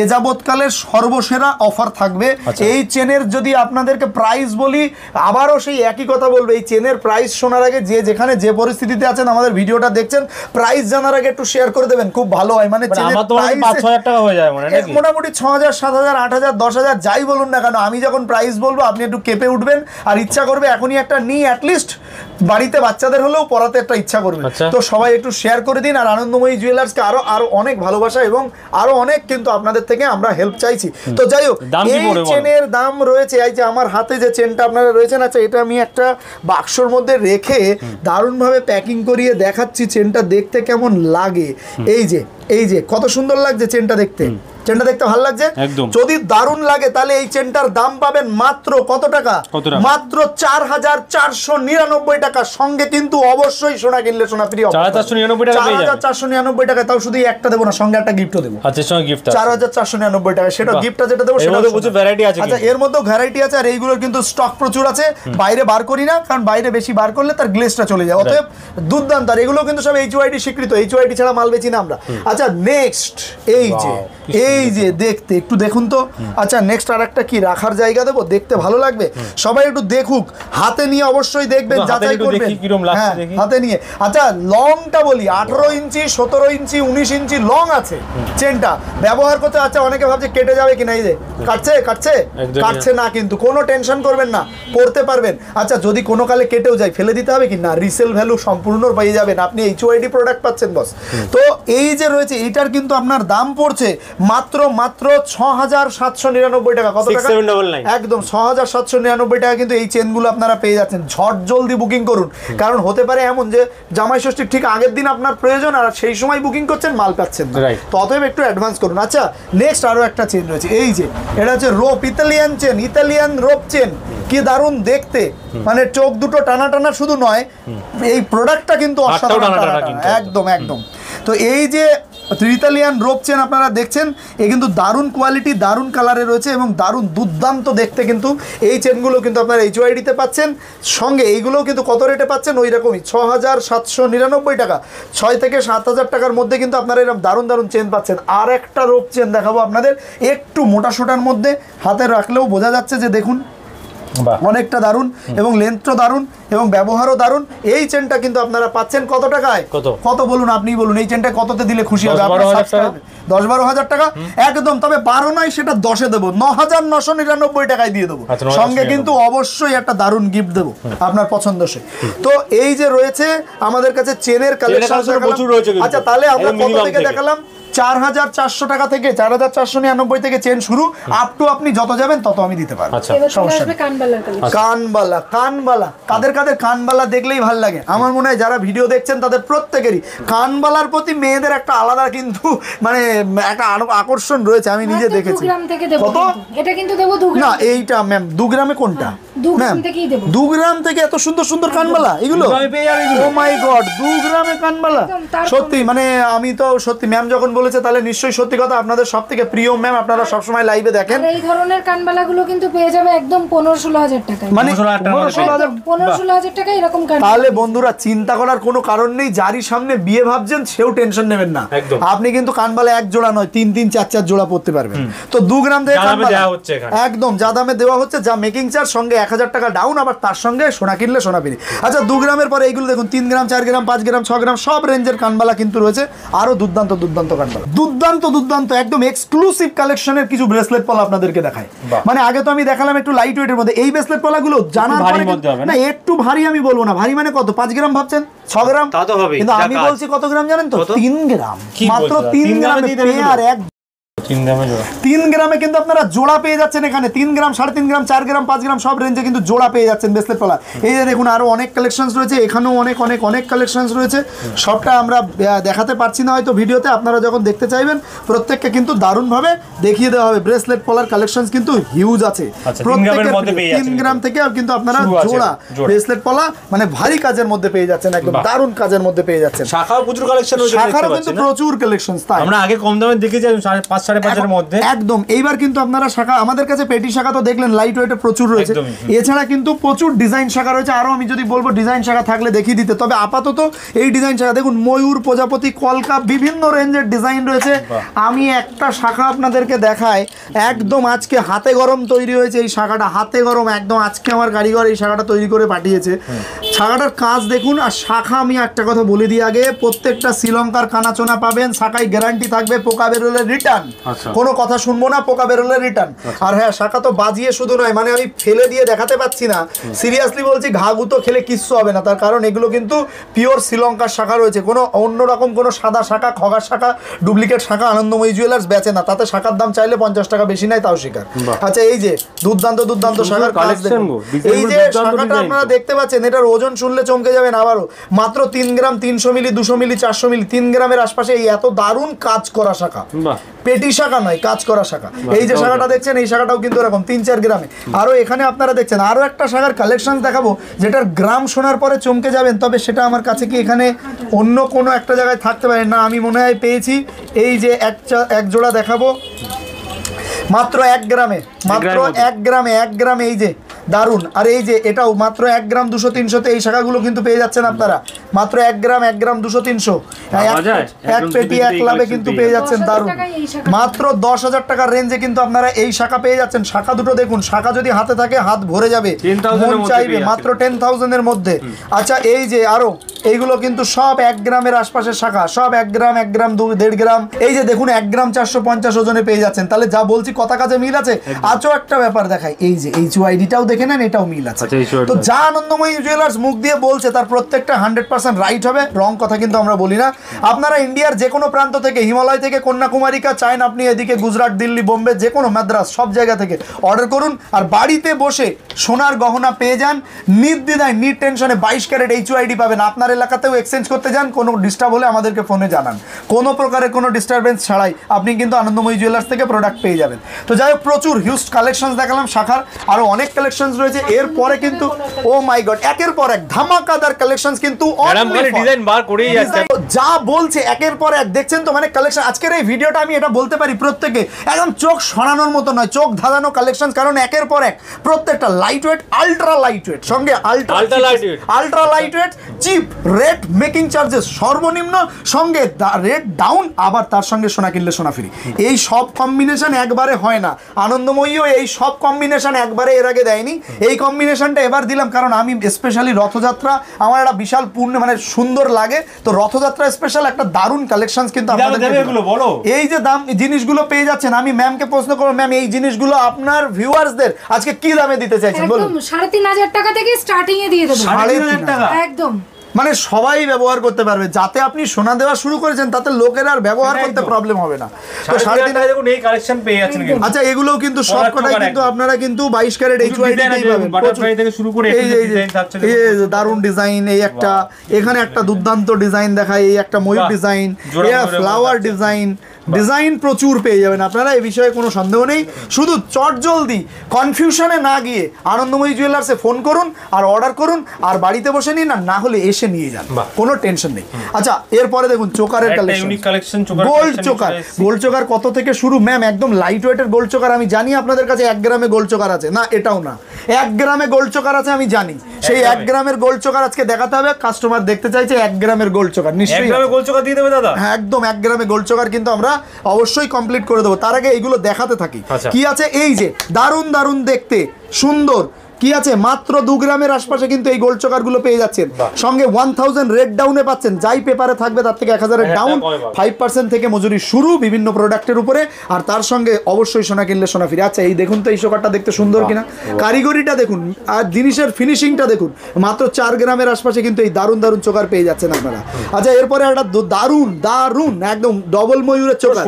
এ যাবৎকালের সর্বসেরা অফার থাকবে। এই চেনের যদি আপনাদেরকে প্রাইস বলি, আবারও সেই একই কথা বলবো, এই চেনের প্রাইস শোনার আগে যে যেখানে যে পরিস্থিতিতে আছেন আমাদের ভিডিওটা দেখছেন, প্রাইস জানার আগে একটু শেয়ার করে দেবেন, খুব ভালো হয়। মানে চেনের প্রাইস 5-6 টাকা হয়ে যায়, মানে মোটামুটি 6,000 7,000 8,000 10,000 যাই বলুন না কেন, আমি যখন প্রাইস বলবো আপনি একটু কেঁপে উঠবেন আর ইচ্ছা করবে এখনই একটা নিই, অ্যাটলিস্ট বাড়িতে বাচ্চাদের হলেও পড়াতে একটা ইচ্ছা করবে। তো সবাই একটু শেয়ার করে দিন আর আনন্দময়ী জুয়েলার্সকে আরো অনেক ভালোবাসা এবং আরো অনেক কিন্তু আপনাদের থেকে আমরা হেল্প চাইছি। তো যাই হোক, এই চেনের দাম রয়েছে, এই যে আমার হাতে যে চেনটা আপনারা রয়েছেন, আচ্ছা এটা আমি একটা বাক্সর মধ্যে রেখে দারুণভাবে প্যাকিং করিয়ে দেখাচ্ছি চেনটা দেখতে কেমন লাগে। এই যে কত সুন্দর লাগছে চেনটা দেখতে, চেনটা দেখতে ভালো লাগছে। যদি দারুণ লাগে তাহলে এই চেনটার দাম পাবেন মাত্র কত টাকা, মাত্র 4,499 টাকা, সঙ্গে কিন্তু অবশ্যই সোনা কিনলে সোনা ফ্রি। 4,499 টাকা, তাও শুধু একটা দেবো না, সঙ্গে একটা গিফটও দেবো। আচ্ছা, সঙ্গে গিফট 4,499 টাকা, সেটা গিফটটা যেটা দেবো সেটা প্রচুর ভ্যারাইটি আছে। আচ্ছা, এর মধ্যেও ভ্যারাইটি আছে আর এইগুলোর কিন্তু স্টক প্রচুর আছে, বাইরে বার করি না কারণ বাইরে বেশি বার করলে তার গ্লেজটা চলে যায়, অতএব দুর্দান্ত। আর এগুলো কিন্তু সব এইচওআইডি স্বীকৃত, এইচওআইডি ছাড়া মাল বেচি না আমরা। আচ্ছা, নেক্সট এই যে দেখতে একটু দেখুন তো। আচ্ছা, নেক্সট আর একটা কি রাখার জায়গা দেবো, দেখতে ভালো লাগবে, সবাই একটু দেখুক, হাতে নিয়ে অবশ্যই দেখবেন, যাচাই করবেন হাতে নিয়ে। আচ্ছা, লংটা বলি, 18 ইঞ্চি 17 ইঞ্চি 19 ইঞ্চি লং আছে চেনটা, ব্যবহার করতে। আচ্ছা, অনেকে ভাবছে কেটে যাবে কিনা, এই যে কাটছে না, কিন্তু কোনো টেনশন করবেন না, পড়তে পারবেন। আচ্ছা, যদি কোনো কালে কেটেও যায় ফেলে দিতে হবে কি না, রিসেল ভ্যালু সম্পূর্ণ পেয়ে যাবেন, আপনি এইচওআইডি প্রোডাক্ট পাচ্ছেন বস। তো এই যে রয়েছে, এইটার কিন্তু আপনার দাম পড়ছে মাত্র 6,799 টাকা। কত টাকা? একদম 6,799 টাকা কিন্তু এই চেনগুলো আপনারা পেয়ে যাচ্ছেন। ঝট জলদি বুকিং করুন, কারণ হতে পারে এমন যে জামাই ষষ্ঠীর ঠিক আগের দিন আপনার প্রয়োজন আর সেই সময় বুকিং করছেন, মাল পাচ্ছেন না, তো অতএব একটু অ্যাডভান্স করুন। আচ্ছা, নেক্সট আরো একটা চেন রয়েছে, এই যে এটা হচ্ছে রোপ, ইতালিয়ান রোপ চেন, কি দারুণ দেখতে, মানে চোখ দুটো টানা টানা শুধু নয়, এই প্রোডাক্টটা কিন্তু অসাধারণ, একদম। তো এই যে ইতালিয়ান রোপ চেন আপনারা দেখছেন, এ কিন্তু দারুণ কোয়ালিটি, দারুণ কালারে রয়েছে এবং দারুণ দুর্দান্ত দেখতে। কিন্তু এই চেনগুলো কিন্তু আপনারা এইচওআইডিতে পাচ্ছেন, সঙ্গে এইগুলোও কিন্তু কত রেটে পাচ্ছেন, ওই রকমই 6,799 টাকা, 6 থেকে 7,000 টাকার মধ্যে কিন্তু আপনারা এরকম দারুণ চেন পাচ্ছেন। আর একটা রোপ চেন দেখাবো আপনাদের, একটু মোটা সোটার মধ্যে, হাতে রাখলেও বোঝা যাচ্ছে যে দেখুন অনেকটা দারুণ এবং লেন্থও দারুণ এবং ব্যবহারও দারুণ। এই চেনটা কিন্তু আপনারা পাচ্ছেন কত টাকায়? কত বলুন, আপনি বলুন এই চেনটা কততে দিলে খুশি হবে? 10-12 হাজার টাকা একদম। তবে 12 নয়, সেটা 10-এ দেবো, 9,999 টাকায় দিয়ে দেবো। সঙ্গে কিন্তু অবশ্যই একটা দারুণ গিফট দেবো আপনার পছন্দসই। তো এই যে রয়েছে আমাদের কাছে চেনের কালেকশন প্রচুর রয়েছে। আচ্ছা তাহলে আমরা কত থেকে দেখালাম? 4,400 টাকা থেকে 4,499 থেকে চেন শুরু, আপ টু আপনি যত যাবেন তত আমি দিতে পারবো। কানবালা, কানবালা কাদের কাদের কানবালা দেখলেই ভালো লাগে? আমার মনে হয় যারা ভিডিও দেখছেন তাদের প্রত্যেকেরই কানবালার প্রতি মেয়েদের একটা আলাদা কিন্তু মানে একটা আকর্ষণ রয়েছে, আমি নিজে দেখেছি। কত? এটা কিন্তু দেবো 2 গ্রাম। না এইটা ম্যাম 2 গ্রামে কোনটা? 2 গ্রাম থেকেই দেবো। 2 গ্রাম থেকে এত সুন্দর সুন্দর কানবালা এগুলো? ও মাই গড, 2 গ্রামে কানবালা! সত্যি মানে আমি তো সত্যি ম্যাম যখন বলেছে তাহলে নিশ্চয়ই সত্যি কথা। আপনাদের সবথেকে প্রিয় ম্যাম, আপনারা সবসময় লাইভে দেখেন। এই ধরনের কানবালাগুলো কিন্তু পেয়ে যাবে একদম 15-16 হাজার টাকায়। মানে 15-16 হাজার টাকা এরকম কানবালা। তাহলে বন্ধুরা চিন্তা করার কোনো কারণ নেই, যারই সামনে বিয়ে ভাবছেন সেও টেনশন নেবেন না। আপনি কিন্তু কানবালা এক জোড়া নয়, 3-3, 4-4 জোড়া পড়তে পারবেন। তো 2 গ্রাম থেকে কানবালা একদম যা দামে দেওয়া হচ্ছে, যা মেকিং চার্জ সঙ্গে 1000 টাকা ডাউন, আবার তার সঙ্গে সোনা কিনলে সোনা ফ্রি। আচ্ছা 2 গ্রামের পরে এইগুলো দেখুন, 3 গ্রাম, 4 গ্রাম, 5 গ্রাম, 6 গ্রাম সব রেঞ্জের কানবালা কিন্তু রয়েছে। আরো দুর্দান্ত দুর্দান্ত কানবালা, দুর্দান্ত দুর্দান্ত একদম এক্সক্লুসিভ কালেকশনের কিছু ব্রেসলেট পলা আপনাদেরকে দেখাই। মানে আগে তো আমি দেখালাম একটু লাইট ওয়েটের মধ্যে, এই ব্রেসলেট পলাগুলো জানার পরে না একটু ভারী, আমি বলবো না ভারী মানে কত, 5 গ্রাম ভাবছেন, 6 গ্রাম, কিন্তু আমি বলছি কত গ্রাম জানেন তো? 3 গ্রাম, মাত্র 3 গ্রামে পেয়ার এক 3 গ্রামে কিন্তু আপনারা জোড়া পেয়ে যাচ্ছেন এখানে। 3 গ্রাম, 3.5 গ্রাম, 4 গ্রাম, 5 গ্রাম সব রেঞ্জে কিন্তু জোড়া পেয়ে যাচ্ছেন ব্রেসলেট পলা। এই যে দেখুন আরো অনেক কালেকশনস রয়েছে, এখানেও অনেক অনেক অনেক কালেকশনস রয়েছে। সবটা আমরা দেখাতে পারছি না হয়তো ভিডিওতে, আপনারা যখন দেখতে চাইবেন প্রত্যেককে কিন্তু দারুণভাবে দেখিয়ে দেওয়া হবে। ব্রেসলেট পলার কালেকশনস কিন্তু হিউজ আছে প্রত্যেকের। 3 গ্রাম থেকে কিন্তু আপনারা জোড়া ব্রেসলেট পলা মানে ভারী কাজের মধ্যে পেয়ে যাচ্ছেন, একদম দারুণ কাজের মধ্যে পেয়ে যাচ্ছেন। শাখাও প্রচুর কালেকশন রয়েছে, শাখারও কিন্তু প্রচুর কালেকশনস। তাই আমরা আগে কম দামে দেখেছি 5-5.5 এর মধ্যে একদম। এইবার কিন্তু আপনারা শাখা, আমাদের কাছে পেটি শাখা তো দেখলেন লাইট ওয়েটে প্রচুর রয়েছে, এছাড়া কিন্তু প্রচুর ডিজাইন শাখা রয়েছে। আরো আমি যদি বলবো ডিজাইন শাখা থাকলে দেখিয়ে দিতে, তবে আপাতত এই ডিজাইন শাখা দেখুন, ময়ূর, প্রজাপতি, কলকা বিভিন্ন রেঞ্জের ডিজাইন রয়েছে। আমি একটা শাখা আপনাদেরকে দেখাই, একদম আজকে হাতে গরম তৈরি হয়েছে এই শাখাটা, হাতে গরম একদম। আজকে আমার কারিগর এই শাখাটা তৈরি করে পাঠিয়েছে। শাখাটার কাজ দেখুন। আর শাখা আমি একটা কথা বলে দিই আগে, প্রত্যেকটা শ্রীলঙ্কার কানাচোনা পাবেন, শাখায় গ্যারান্টি থাকবে, পোকা বেরোলে রিটার্ন, কোনো কথা শুনবো না, পোকা বেরোলে রিটার্ন। আর হ্যাঁ শাখা তো বাজিয়ে শুধু নয়, মানে আমি ফেলে দিয়ে দেখাতে পাচ্ছি না, সিরিয়াসলি বলছি, ঘাগুতো খেলে কিচ্ছু হবে না। তার কারণ এগুলো কিন্তু পিওর শ্রীলঙ্কার শাখা রয়েছে, কোনো অন্যরকম কোনো সাদা শাখা, খগার শাখা, ডুপ্লিকেট শাখা আনন্দময়ী জুয়েলার্স বেচে না। তাতে শাখার দাম চাইলে 50 টাকা বেশি নেয়, তাও স্বীকার। আচ্ছা এই যে দুর্দান্ত দুর্দান্ত শাখার কাজ দেখুন। এই যে শাখাটা আপনারা দেখতে পাচ্ছেন, এটার ওজন শুনলে চমকে যাবেন। আবারও মাত্র 3 গ্রাম, 300 মিলি, 200 মিলি, 400 মিলি, 3 গ্রামের আশপাশে এই এত দারুণ কাজ করা শাখা, পেটি শাখা নয়, কাজ করা শাখা। এই যে শাখাটা দেখছেন, এই শাখাটাও কিন্তু এরকম 3-4 গ্রামে। আরো এখানে আপনারা দেখছেন আরো একটা শাখার কালেকশন দেখাবো, যেটার গ্রাম শোনার পরে চমকে যাবেন। তবে সেটা আমার কাছে কি এখানে অন্য কোনো একটা জায়গায় থাকতে পারে না, আমি মনে হয় পেয়েছি। এই যে এক জোড়া দেখাবো মাত্র 1 গ্রামে, মাত্র 1 গ্রামে, 1 গ্রামে, এই যে দারুন। আর এই যে এটাও মাত্র 1 গ্রাম 200-300-তে এই শাখাগুলো কিন্তু পেয়ে যাচ্ছেন আপনারা, মাত্র 1 গ্রাম 200-300 এক পেটি এক লাভে কিন্তু পেয়ে যাচ্ছেন। দারুন, মাত্র 10,000 টাকার রেঞ্জে কিন্তু আপনারা এই শাখা পেয়ে যাচ্ছেন। শাখা দুটো দেখুন, শাখা যদি হাতে থাকে হাত ভরে যাবে, মন চাইবে, মাত্র 10,000 এর মধ্যে। আচ্ছা এই যে আরো এইগুলো কিন্তু সব 1 গ্রামের আশপাশের শাখা, সব 1 গ্রাম, 1 গ্রাম, 1.5 গ্রাম। এই যে দেখুন 1 গ্রাম 450 ওজনে পেয়ে যাচ্ছেন। তাহলে যা বলছি কথা কাজে মিল আছে। আজও একটা ব্যাপার দেখাই, এই যে HYD-টাও দেখে নেন, এটাও মিল আছে। তো যা আনন্দময়ী জুয়েলার্স মুখ দিয়ে বলছে তার প্রত্যেকটা 100% রাইট হবে, রং কথা কিন্তু আমরা বলি না। আপনারা ইন্ডিয়ার যে কোনো প্রান্ত থেকে, হিমালয় থেকে কন্যাকুমারিকা চাইন আপনি, এদিকে গুজরাট, দিল্লি, বোম্বে, যে কোনো মাদ্রাস, সব জায়গা থেকে অর্ডার করুন। আর বাড়িতে বসে সোনার গহনা পেয়ে যান নির্দ্বিধায়, নিট টেনশনে। 22 ক্যারেট HYD পাবেন। আপনার এলাকাতেও এক্সচেঞ্জ করতে যান, কোনো ডিস্টার্ব হলে আমাদেরকে ফোনে জানান, কোনো প্রকারের কোনো ডিস্টারবেন্স ছাড়াই আপনি কিন্তু আনন্দময়ী জুয়েলার্স থেকে প্রোডাক্ট পেয়ে যাবেন। তো যাই হোক, প্রচুর হিউজ কালেকশনস দেখালাম শাখার, আরও অনেক কালেকশনস রয়েছে। এরপরে কিন্তু ও মাই গড, একের পর এক ধামাকাদার কালেকশনস কিন্তু ম্যাডাম খালি ডিজাইন বার করেই যাচ্ছে, যা বলছে একের পর এক দেখছেন তো, মানে কালেকশন আজকের এই ভিডিওটা আমি এটা বলতে পারি প্রত্যেকে একদম চোখ সরানোর মতো নয়, চোখ ধাঁধানো কালেকশন, কারণ একের পর এক প্রত্যেকটা light weight, ultra light weight, সঙ্গে ultra light weight, cheap rate making charges সর্বনিম্ন, সঙ্গে রেট ডাউন, আবার তার সঙ্গে সোনা কিনলে সোনা ফ্রি। এই সব কম্বিনেশন একবারে হয় না, আনন্দময়ীও এই সব কম্বিনেশন একবারে এর আগে দেয়নি। এই কম্বিনেশনটা এবার দিলাম কারণ আমি স্পেশালি রথযাত্রা আমার একটা বিশাল পূর্ণ মানে সুন্দর লাগে, তো রথযাত্রা স্পেশাল একটা দারুণ কালেকশন কিন্তু এই যে দাম জিনিসগুলো পেয়ে যাচ্ছেন। আমি ম্যামকে প্রশ্ন করবো, ম্যাম এই জিনিসগুলো আপনার ভিউয়ার্সদের আজকে কি দামে দিতে চাইছেন বলুন? 3,500 টাকা থেকে স্টার্টিং এ দিয়ে দেব। 3,500 টাকা একদম, মানে সবাই ব্যবহার করতে পারবে, যাতে আপনি সোনা দেওয়া শুরু করেছেন তাতে লোকের আর ব্যবহার করতে প্রবলেম হবে না। তো 3,500 দেখুন এই কালেকশন পেয়ে যাচ্ছেন কিন্তু। আচ্ছা এগুলোও কিন্তু সবকটাই কিন্তু আপনারা কিন্তু 22 ক্যারেট HYD পাবেন, বাটারফ্লাই থেকে শুরু করে এই ডিজাইন থাকছে, এই দারুন ডিজাইন, এই একটা এখানে একটা দুর্দান্ত ডিজাইন দেখায়, এই একটা ময়ূর ডিজাইন, এই ফ্লাওয়ার ডিজাইন, ডিজাইন প্রচুর পেয়ে যাবেন আপনারা, এই বিষয়ে কোনো সন্দেহ নেই। শুধু চটজলদি কনফিউশনে না গিয়ে আনন্দময়ী জুয়েলার্সে ফোন করুন আর অর্ডার করুন, আর বাড়িতে বসে নিন, আর না হলে এসে নিয়ে যান, কোনো টেনশন নেই। আচ্ছা এরপরে দেখুন চোকারের collection, gold choker. Gold choker কত থেকে শুরু ম্যাম? একদম লাইট ওয়েটের গোল্ড চোকার। আমি জানি আপনাদের কাছে 1 গ্রামে গোল্ড চোকার আছে না, এটাও না, 1 গ্রামে গোল্ড চোকার আছে আমি জানি। সেই 1 গ্রামের গোল্ড চোকার আজকে দেখাতে হবে, কাস্টমার দেখতে চাইছে 1 গ্রামের গোল্ড চোকার। নিশ্চয়ই 1 গ্রামে গোল্ড চোকার দিয়ে দেবে দাদা? হ্যাঁ একদম 1 গ্রামে গোল্ড চোকার কিন্তু আমরা অবশ্যই কমপ্লিট করে দেবো। তার আগে এইগুলো দেখাতে থাকি কি আছে। এই যে দারুণ দারুণ দেখতে সুন্দর কি আছে, মাত্র 2 গ্রামের আশপাশে কিন্তু এই গোল্ড চোকারগুলো পেয়ে যাচ্ছেন, সঙ্গে 1000 রেট ডাউনে পাচ্ছেন, যাই পেপারে থাকবে তার থেকে 1000 এর ডাউন, 5% থেকে মজুরি শুরু বিভিন্ন প্রোডাক্টের উপরে, আর তার সঙ্গে অবশ্যই সোনা কিনলে সোনা ফ্রি। আচ্ছা এই দেখুন তো এই চোকারটা দেখতে সুন্দর কিনা, কারিগরিটা দেখুন আর জিনিসের ফিনিশিংটা দেখুন, মাত্র 4 গ্রামের আশপাশে কিন্তু এই দারুণ দারুণ চোকার পেয়ে যাচ্ছেন আপনারা। আচ্ছা এরপরে একটা দারুণ দারুণ একদম ডবল ময়ূরের চোকার,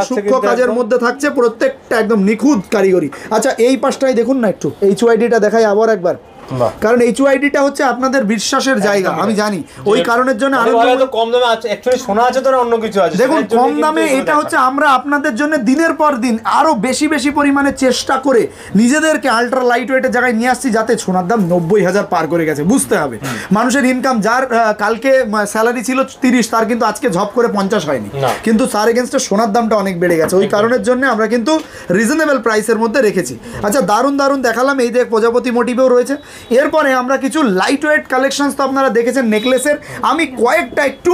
সূক্ষ্ম কাজের মধ্যে থাকছে, প্রত্যেকটা একদম নিখুঁত কারিগরি। আচ্ছা এই পাশটাই দেখুন না একটু, HYD-টা দেখাই আবার একবার, কারণ HYD-টা হচ্ছে আপনাদের বিশ্বাসের জায়গা, আমি জানি ওই কারণের জন্য কম দামে আছে, অ্যাকচুয়ালি সোনা আছে তো অন্য কিছু আছে। দেখুন কম দামে এটা হচ্ছে আমরা আপনাদের জন্য দিনের পর দিন আরো বেশি বেশি পরিমাণে চেষ্টা করে নিজেদেরকে আলট্রা লাইট ওয়েটের জায়গায় নিয়ে আসছি, যাতে সোনার দাম 90,000 পার করে গেছে। বুঝতে হবে মানুষের ইনকাম, যার কালকে স্যালারি ছিল 30 তার কিন্তু আজকে ঝপ করে 50 হয়নি, কিন্তু তার এগেনস্টে সোনার দামটা অনেক বেড়ে গেছে। ওই কারণের জন্য আমরা কিন্তু রিজনেবল প্রাইসের মধ্যে রেখেছি। আচ্ছা দারুণ দারুণ দেখালাম, এই যে প্রজাপতি মোটিভেও রয়েছে। এরপরে আমরা কিছু লাইট ওয়েট কালেকশন তো আপনারা দেখেছেন নেকলেসের, আমি কয়েকটা একটু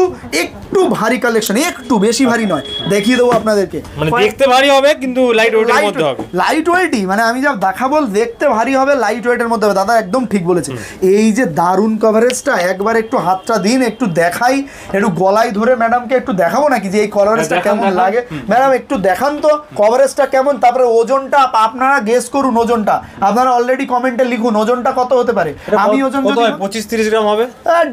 ভারী কালেকশন, একটু বেশি ভারী নয়, দেখিয়ে দেবো আপনাদেরকে। মানে দেখতে ভারী হবে কিন্তু লাইট ওয়েটের মধ্যে হবে, লাইট ওয়েটই, মানে আমি যা দেখাবো দেখতে ভারী হবে, লাইট ওয়েটের মধ্যে হবে। দাদা একদম ঠিক বলেছে। এই যে দারুণ কভারেজটা, একবার একটু হাতটা দিন, একটু দেখাই, একটু গলায় ধরে ম্যাডামকে একটু দেখাবো নাকি যে এই কভারেজটা কেমন লাগে। ম্যাডাম একটু দেখান তো কভারেজটা কেমন, তারপরে ওজনটা আপনারা গেস করুন, ওজনটা আপনারা অলরেডি কমেন্টে লিখুন ওজনটা কত হতে পারে। আমি ওজন 25-30 গ্রাম হবে,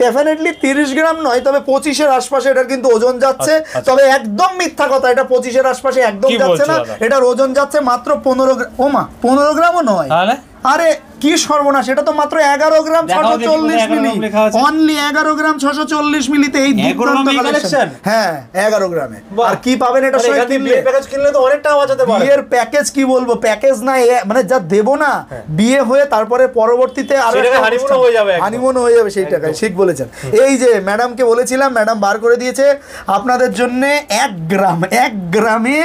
ডেফিনেটলি 30 গ্রাম নয়, তবে 25-এর আশপাশে এটার কিন্তু ওজন যাচ্ছে। তবে একদম মিথ্যা কথা, এটা 25-এর আশপাশে একদম যাচ্ছে না, এটার ওজন যাচ্ছে মাত্র 15 গ্রাম। ওমা 15 গ্রামও নয়, আরে কি সর্বনাশ, এটা তো মাত্র 11 গ্রাম 640 মিলি, অনলি 11 গ্রাম 640 মিলিতে এই কালেকশন। হ্যাঁ 11 গ্রামে, আর কি পাবেন এটা সবাই কিনলে, প্যাকেজ কিনলে তো অনেক টাকা বাঁচাতে পারে। বিয়ের প্যাকেজ কি বলবো, প্যাকেজ না মানে যা দেবো না, বিয়ে হয়ে তারপরে পরবর্তীতে আরো হানিমুন হয়ে যাবে, হানিমুন হয়ে যাবে সেই টাকায়, ঠিক বলেছেন। এই যে ম্যাডামকে বলেছিলাম, ম্যাডাম বার করে দিয়েছে আপনাদের জন্য 1 গ্রামে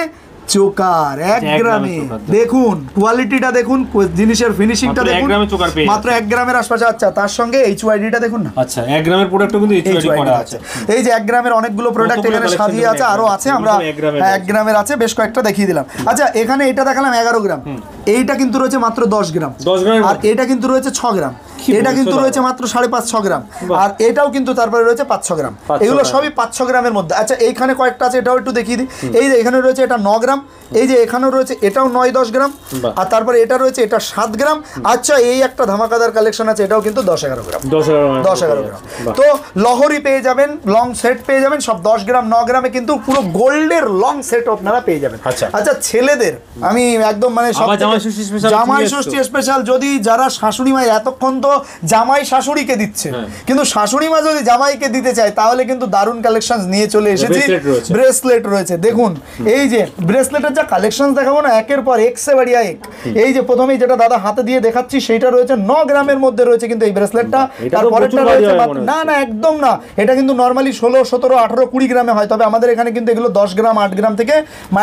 চোকার, 1 গ্রামে। দেখুন কোয়ালিটিটা দেখুন, জিনিসের ফিনিশিংটা দেখুন, মাত্র 1 গ্রামের আশপাশে। আচ্ছা তার সঙ্গে HYD-টা দেখুন না। আচ্ছা 1 গ্রামের প্রোডাক্টও কিন্তু HYD করা আছে। এই যে 1 গ্রামের অনেকগুলো প্রোডাক্ট এখানে সাজিয়ে আছে, আরো আছে, আমরা 1 গ্রামের আছে বেশ কয়েকটা দেখিয়ে দিলাম। আচ্ছা এখানে এটা দেখালাম 11 গ্রাম, এইটা কিন্তু রয়েছে মাত্র 10 গ্রাম, আর এটা কিন্তু রয়েছে 6 গ্রাম, এটা কিন্তু রয়েছে মাত্র 5.5-6 গ্রাম, আর এটাও কিন্তু তারপরে রয়েছে 5-6 গ্রাম, এগুলো সবই 5-6 গ্রামের মধ্যে। আচ্ছা এইখানে কয়েকটা আছে, এটাও একটু দেখিয়ে দিই। এই যে এখানে রয়েছে এটা 9 গ্রাম, এই যে এখানেও রয়েছে এটাও 9-10 গ্রাম, আর তারপরে এটা রয়েছে এটা 7 গ্রাম। আচ্ছা এই একটা ধামাকাদার কালেকশন আছে, এটাও কিন্তু 10-11 গ্রাম, 10-11 গ্রাম। তো লহরি পেয়ে যাবেন, লং সেট পেয়ে যাবেন, সব 10 গ্রাম 9 গ্রামে কিন্তু পুরো গোল্ডের লং সেট আপনারা পেয়ে যাবেন। আচ্ছা ছেলেদের আমি একদম মানে জামাই ষষ্ঠী স্পেশাল, যদি যারা শাশুড়ি মা, এতক্ষণ তো জামাই শাশুড়িকে দিচ্ছে, কিন্তু শাশুড়ি মা যদি জামাইকে দিতে চায় তাহলে কিন্তু দারুণ কালেকশন নিয়ে চলে এসেছি। ব্রেসলেট রয়েছে দেখুন, এই যে ব্রেসলেট ব্রেসলেটের যা কালেকশন দেখাবো না, একের পর এক সে বাড়িয়া এক। এই যে প্রথমেই যেটা দাদা হাতে দিয়ে দেখাচ্ছি সেইটা রয়েছে 9 গ্রামের মধ্যে রয়েছে কিন্তু এই ব্রেসলেটটা। তারপরেরটা রয়েছে না না একদম না, এটা কিন্তু নরমালি 16, 17, 18, 20 গ্রামে হয়, তবে আমাদের এখানে কিন্তু এগুলো 10 গ্রাম 8 গ্রাম থেকে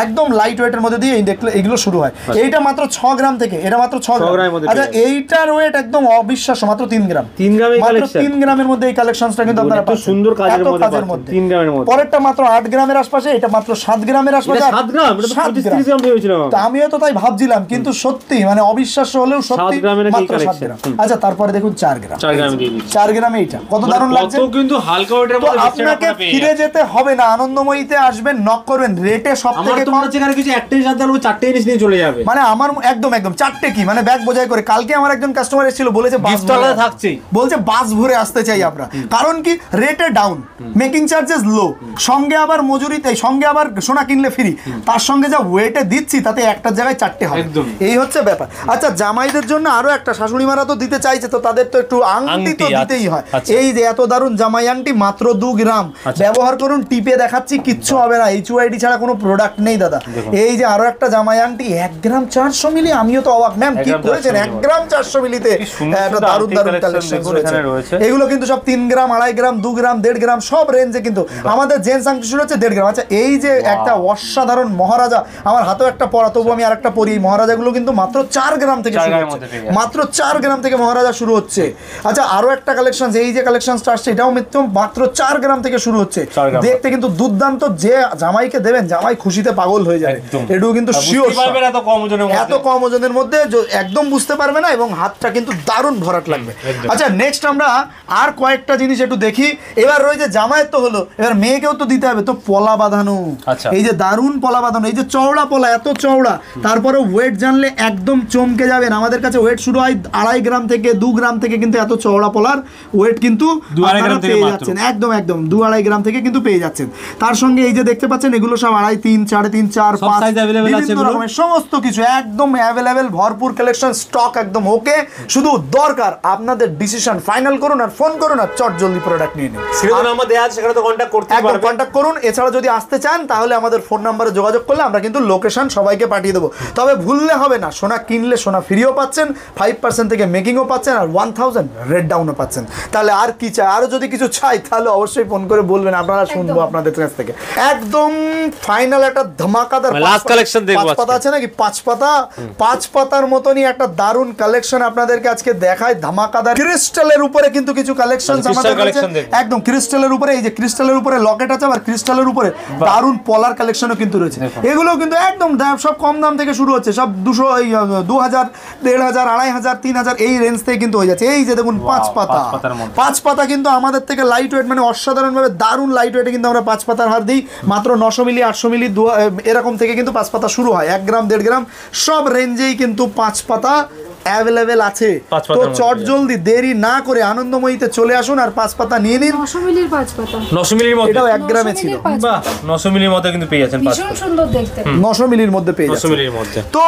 একদম লাইট ওয়েটের মধ্যে দিয়ে এগুলো শুরু হয়। এইটা মাত্র 6 গ্রাম থেকে, এটা মাত্র 6 গ্রাম। আচ্ছা এইটার ওয়েট একদম অবিশ্বাস্য, মাত্র 3 গ্রাম। 3 গ্রামের কালেকশন, 3 গ্রামের মধ্যে এই কালেকশনটা কিন্তু আপনারা পাচ্ছেন সুন্দর কাজের মধ্যে 3 গ্রামের মধ্যে। পরেরটা মাত্র 8 গ্রামের আশপাশে, এটা মাত্র 7 গ্রামের আশপাশে। 7 গ্রাম, এটা তো 35 গ্রাম ভেবেছিলাম তো আমিও তো তাই ভাবছিলাম, কিন্তু সত্যি মানে অবিশ্বাস্য হলেও সত্যি মাত্র 7 গ্রাম। আচ্ছা তারপরে দেখুন 4 গ্রাম, 4 গ্রামে দিয়ে দিচ্ছি। 4 গ্রামে এইটা কত দারুণ লাগছে। কত কিন্তু হালকা ওয়েটের মধ্যে আপনাকে ফিরে যেতে হবে না, আনন্দময়ীতে আসবেন, নক করবেন, রেটে সবথেকে কম। আমার যেখানে কিছু একটা জিনিস আনতে হলো 4টে জিনিস নিয়ে চলে যাবে, মানে আমার একদম 4টে কি মানে ব্যাগ বোঝাই করে। কালকে আমার একজন কাস্টমার এসেছিল, বলেছে গিফটওয়ালা থাকছেই, বলছে বাস ভরে আসতে চাই আমরা, কারণ কি রেটে ডাউন, মেকিং চার্জেস লো, সঙ্গে আবার মজুরিতে, সঙ্গে আবার সোনা কিনলে ফ্রি, তার সঙ্গে যা ওয়েটে দিচ্ছি তাতে একটার জায়গায় 4টে হবে, এই হচ্ছে ব্যাপার। আচ্ছা জামাইদের জন্য আরো একটা, শাশুড়ি মারা তো দিতে চাইছে, তো তাদের তো একটু আংটি তো দিতেই হয়। এই যে এত দারুণ জামাই আংটি মাত্র 2 গ্রাম, ব্যবহার করুন, টিপে দেখাচ্ছি কিচ্ছু হবে না, HYD ছাড়া কোনো প্রোডাক্ট নেই দাদা। এই যে আরো একটা জামাই আংটি 1 গ্রাম 400 মিলি, আমিও তো অবাক, ম্যাম কি করেছেন 1 গ্রাম 400 মিলিতে একটা দারুণ দারুণ কালেকশন রয়েছে। এগুলো কিন্তু সব 3 গ্রাম 2.5 গ্রাম 2 গ্রাম 1.5 গ্রাম সব রেঞ্জে কিন্তু আমাদের জেন্টস আংটি শুরু হচ্ছে 1.5 গ্রাম। আচ্ছা এই যে একটা অসাধারণ মহারাজা, আমার হাতেও একটা পরা, তবু আমি আরেকটা পরি, এই মহারাজাগুলো কিন্তু মাত্র 4 গ্রাম থেকে শুরু হচ্ছে, মাত্র 4 গ্রাম থেকে মহারাজা শুরু হচ্ছে। আচ্ছা আরো একটা কালেকশন, এই যে কালেকশনটা আসছে এটাও মাত্র 4 গ্রাম থেকে শুরু হচ্ছে, দেখতে কিন্তু দুর্দান্ত। যে জামাইকে দেবেন জামাই খুশিতে পাগল হয়ে যাবে, এটাও কিন্তু শিওর, এত কম ওজনের মধ্যে একদম বুঝতে পারবে না, এবং হাতটা কিন্তু দারুণ ভরাট লাগবে। আচ্ছা নেক্সট আমরা আর কয়েকটা জিনিস একটু দেখি। এবার রয়েছে জামাইয়ের তো হলো, এবার মেয়েকেও তো দিতে হবে, তো পলা বাঁধানো, এই যে দারুণ পলা বাঁধানো, এই যে চওড়া পলা, এত চওড়া, তারপরে ওয়েট জানলে একদম চমকে যাবেন। আমাদের কাছে ওয়েট শুরু হয় 2.5 গ্রাম থেকে 2 গ্রাম থেকে, কিন্তু এত চওড়া পলার ওয়েট কিন্তু আপনারা পেয়ে যাচ্ছেন, একদম 2-2.5 গ্রাম থেকে কিন্তু পেয়ে যাচ্ছেন। তার সঙ্গে এই যে দেখতে পাচ্ছেন এগুলো সব 2.5, 3, 3.5, 4, 5 বিভিন্ন রকমের সমস্ত কিছু একদম অ্যাভেলেবেল, ভরপুর কালেকশন, স্টক একদম ওকে। শুধু দরকার আপনাদের ডিসিশন ফাইনাল করুন আর ফোন করুন আর চট জলদি প্রোডাক্ট নিয়ে নিন। স্ক্রিনে নাম্বার দেয়া আছে, সেখানে তো কন্টাক্ট করতে পারবেন, কন্টাক্ট করুন। এছাড়া যদি আসতে চান তাহলে আমাদের ফোন নাম্বারে যোগাযোগ করলে আমরা কিন্তু লোকেশন সবাইকে পাঠিয়ে দেবো। তবে ভুললে হবে না, সোনা কিনলে সোনা ফ্রিও পাচ্ছেন, 5% থেকে মেকিংও পাচ্ছেন, আর 1000 রেড ডাউনও পাচ্ছেন। তাহলে আর কি চাই? আরো যদি কিছু চাই তাহলে অবশ্যই ফোন করে বলবেন, আপনারা শুনবো আপনাদের কাছ থেকে। একদম ফাইনাল একটা ধামাকাদার লাস্ট কালেকশন দেখবো। 5 পাতা আছে নাকি 5 পাতা, 5 পাতার মতনই একটা দারুণ কালেকশন আপনাদেরকে আজকে দেখায়, ধামাকাদার। ক্রিস্টালের উপরে কিন্তু কিছু কালেকশন আমাদের কাছে, একদম ক্রিস্টালের উপরে, এই যে ক্রিস্টালের উপরে লকেট আছে, আবার ক্রিস্টালের উপরে দারুণ পলার কালেকশনও কিন্তু রয়েছে। এগুলো কিন্তু একদম সব কম দাম থেকে শুরু হচ্ছে, সব 200, 2000, 1500, 2500, 3000 এই রেঞ্জ থেকে কিন্তু হয়ে যাচ্ছে। এই যে দেখুন 5 পাতা, 5 পাতা কিন্তু আমাদের থেকে লাইট ওয়েট, মানে অসাধারণভাবে দারুণ লাইট ওয়েটে কিন্তু আমরা 5 পাতার হার দিই। মাত্র 900 মিলি 800 মিলি এরকম থেকে কিন্তু 5 পাতা শুরু হয়, 1 গ্রাম 1.5 গ্রাম সব রেঞ্জেই কিন্তু 5 পাতা অ্যাভেলেবেল আছে। তো চট জলদি দেরি না করে আনন্দময়ীতে চলে আসুন আর 5 পাতা নিয়ে নিন। 900 মিলির 5 পাতা, 900 মিলির মধ্যে, এটাও 1 গ্রামে ছিল, বাহ 900 মিলির মধ্যে কিন্তু পেয়ে যাচ্ছেন, ভীষণ সুন্দর দেখতে, 900 মিলির মধ্যে পেয়ে যাচ্ছেন, 900 মিলির মধ্যে। তো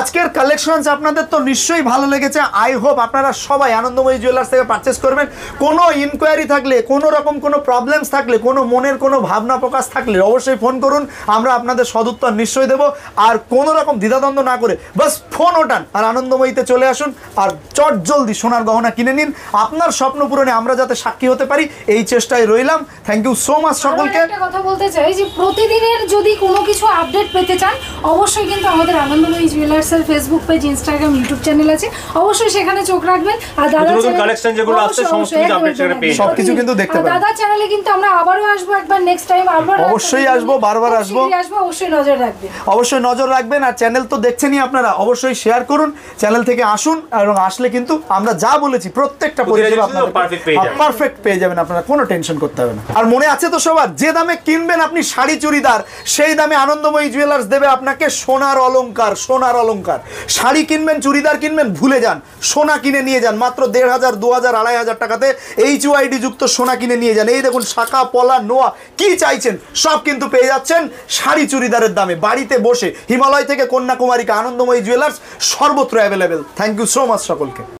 আজকের কালেকশনস আপনাদের তো নিশ্চয়ই ভালো লেগেছে। আই হোপ আপনারা সবাই আনন্দময়ী জুয়েলার্স থেকে পারচেস করবেন। কোনো ইনকোয়ারি থাকলে, কোনো রকম কোনো প্রবলেমস থাকলে, কোনো মনের কোনো ভাবনা প্রকাশ থাকলে অবশ্যই ফোন করুন, আমরা আপনাদের সদুত্তর নিশ্চয়ই দেবো। আর কোনো রকম দ্বিধাদ্বন্দ্ব না করে বাস ফোন ওঠান আর আনন্দময়ীতে চলে আসুন আর চট জলদি সোনার গহনা কিনে নিন। আপনার স্বপ্ন পূরণে আমরা যাতে সাক্ষী হতে পারি এই চেষ্টায় রইলাম। থ্যাংক ইউ সো মাচ সকলকে। একটা কথা বলতে চাই যে প্রতিদিনের যদি কোনো কিছু আপডেট পেতে চান অবশ্যই কিন্তু আমাদের আনন্দময়ী জুয়েলার্সের Facebook page, Instagram, YouTube channel আছে, অবশ্যই সেখানে চোখ রাখবেন। আর দাদা কালেকশন যেগুলো আছে সমস্ত কিছু আপডেট সেখানে পেয়ে যাবেন, সবকিছু কিন্তু দেখতে পাবেন। দাদা চ্যানেলে কিন্তু আমরা আবারও আসবো, একবার নেক্সট টাইম আবার অবশ্যই আসবো, বারবার আসবো, অবশ্যই নজর রাখবেন, অবশ্যই নজর রাখবেন। আর চ্যানেল তো দেখছেনই আপনারা, অবশ্যই শেয়ার করুন, চ্যানেল থেকে আসুন, এবং আসলে কিন্তু আমরা যা বলেছি প্রত্যেকটা পরিষেবা আপনারা পারফেক্ট পেয়ে যাবেন, আপনারা কোনো টেনশন করতে হবে না। আর মনে আছে তো সবার, যে দামে কিনবেন আপনি শাড়ি চুড়িদার, সেই দামে আনন্দময়ী জুয়েলার্স দেবে আপনাকে সোনার অলংকার। সোনার অলংকার, শাড়ি কিনবেন চুড়িদার কিনবেন ভুলে যান, সোনা কিনে নিয়ে যান মাত্র 1500, 2000, 2500 টাকাতে HYD যুক্ত সোনা কিনে নিয়ে যান। এই দেখুন শাখা পলা নোয়া কি চাইছেন সব কিন্তু পেয়ে যাচ্ছেন শাড়ি চুড়িদারের দামে, বাড়িতে বসে। হিমালয় থেকে কন্যাকুমারীকে আনন্দময়ী জুয়েলার্স সর্বত্র available. Thank you so much সকলকে।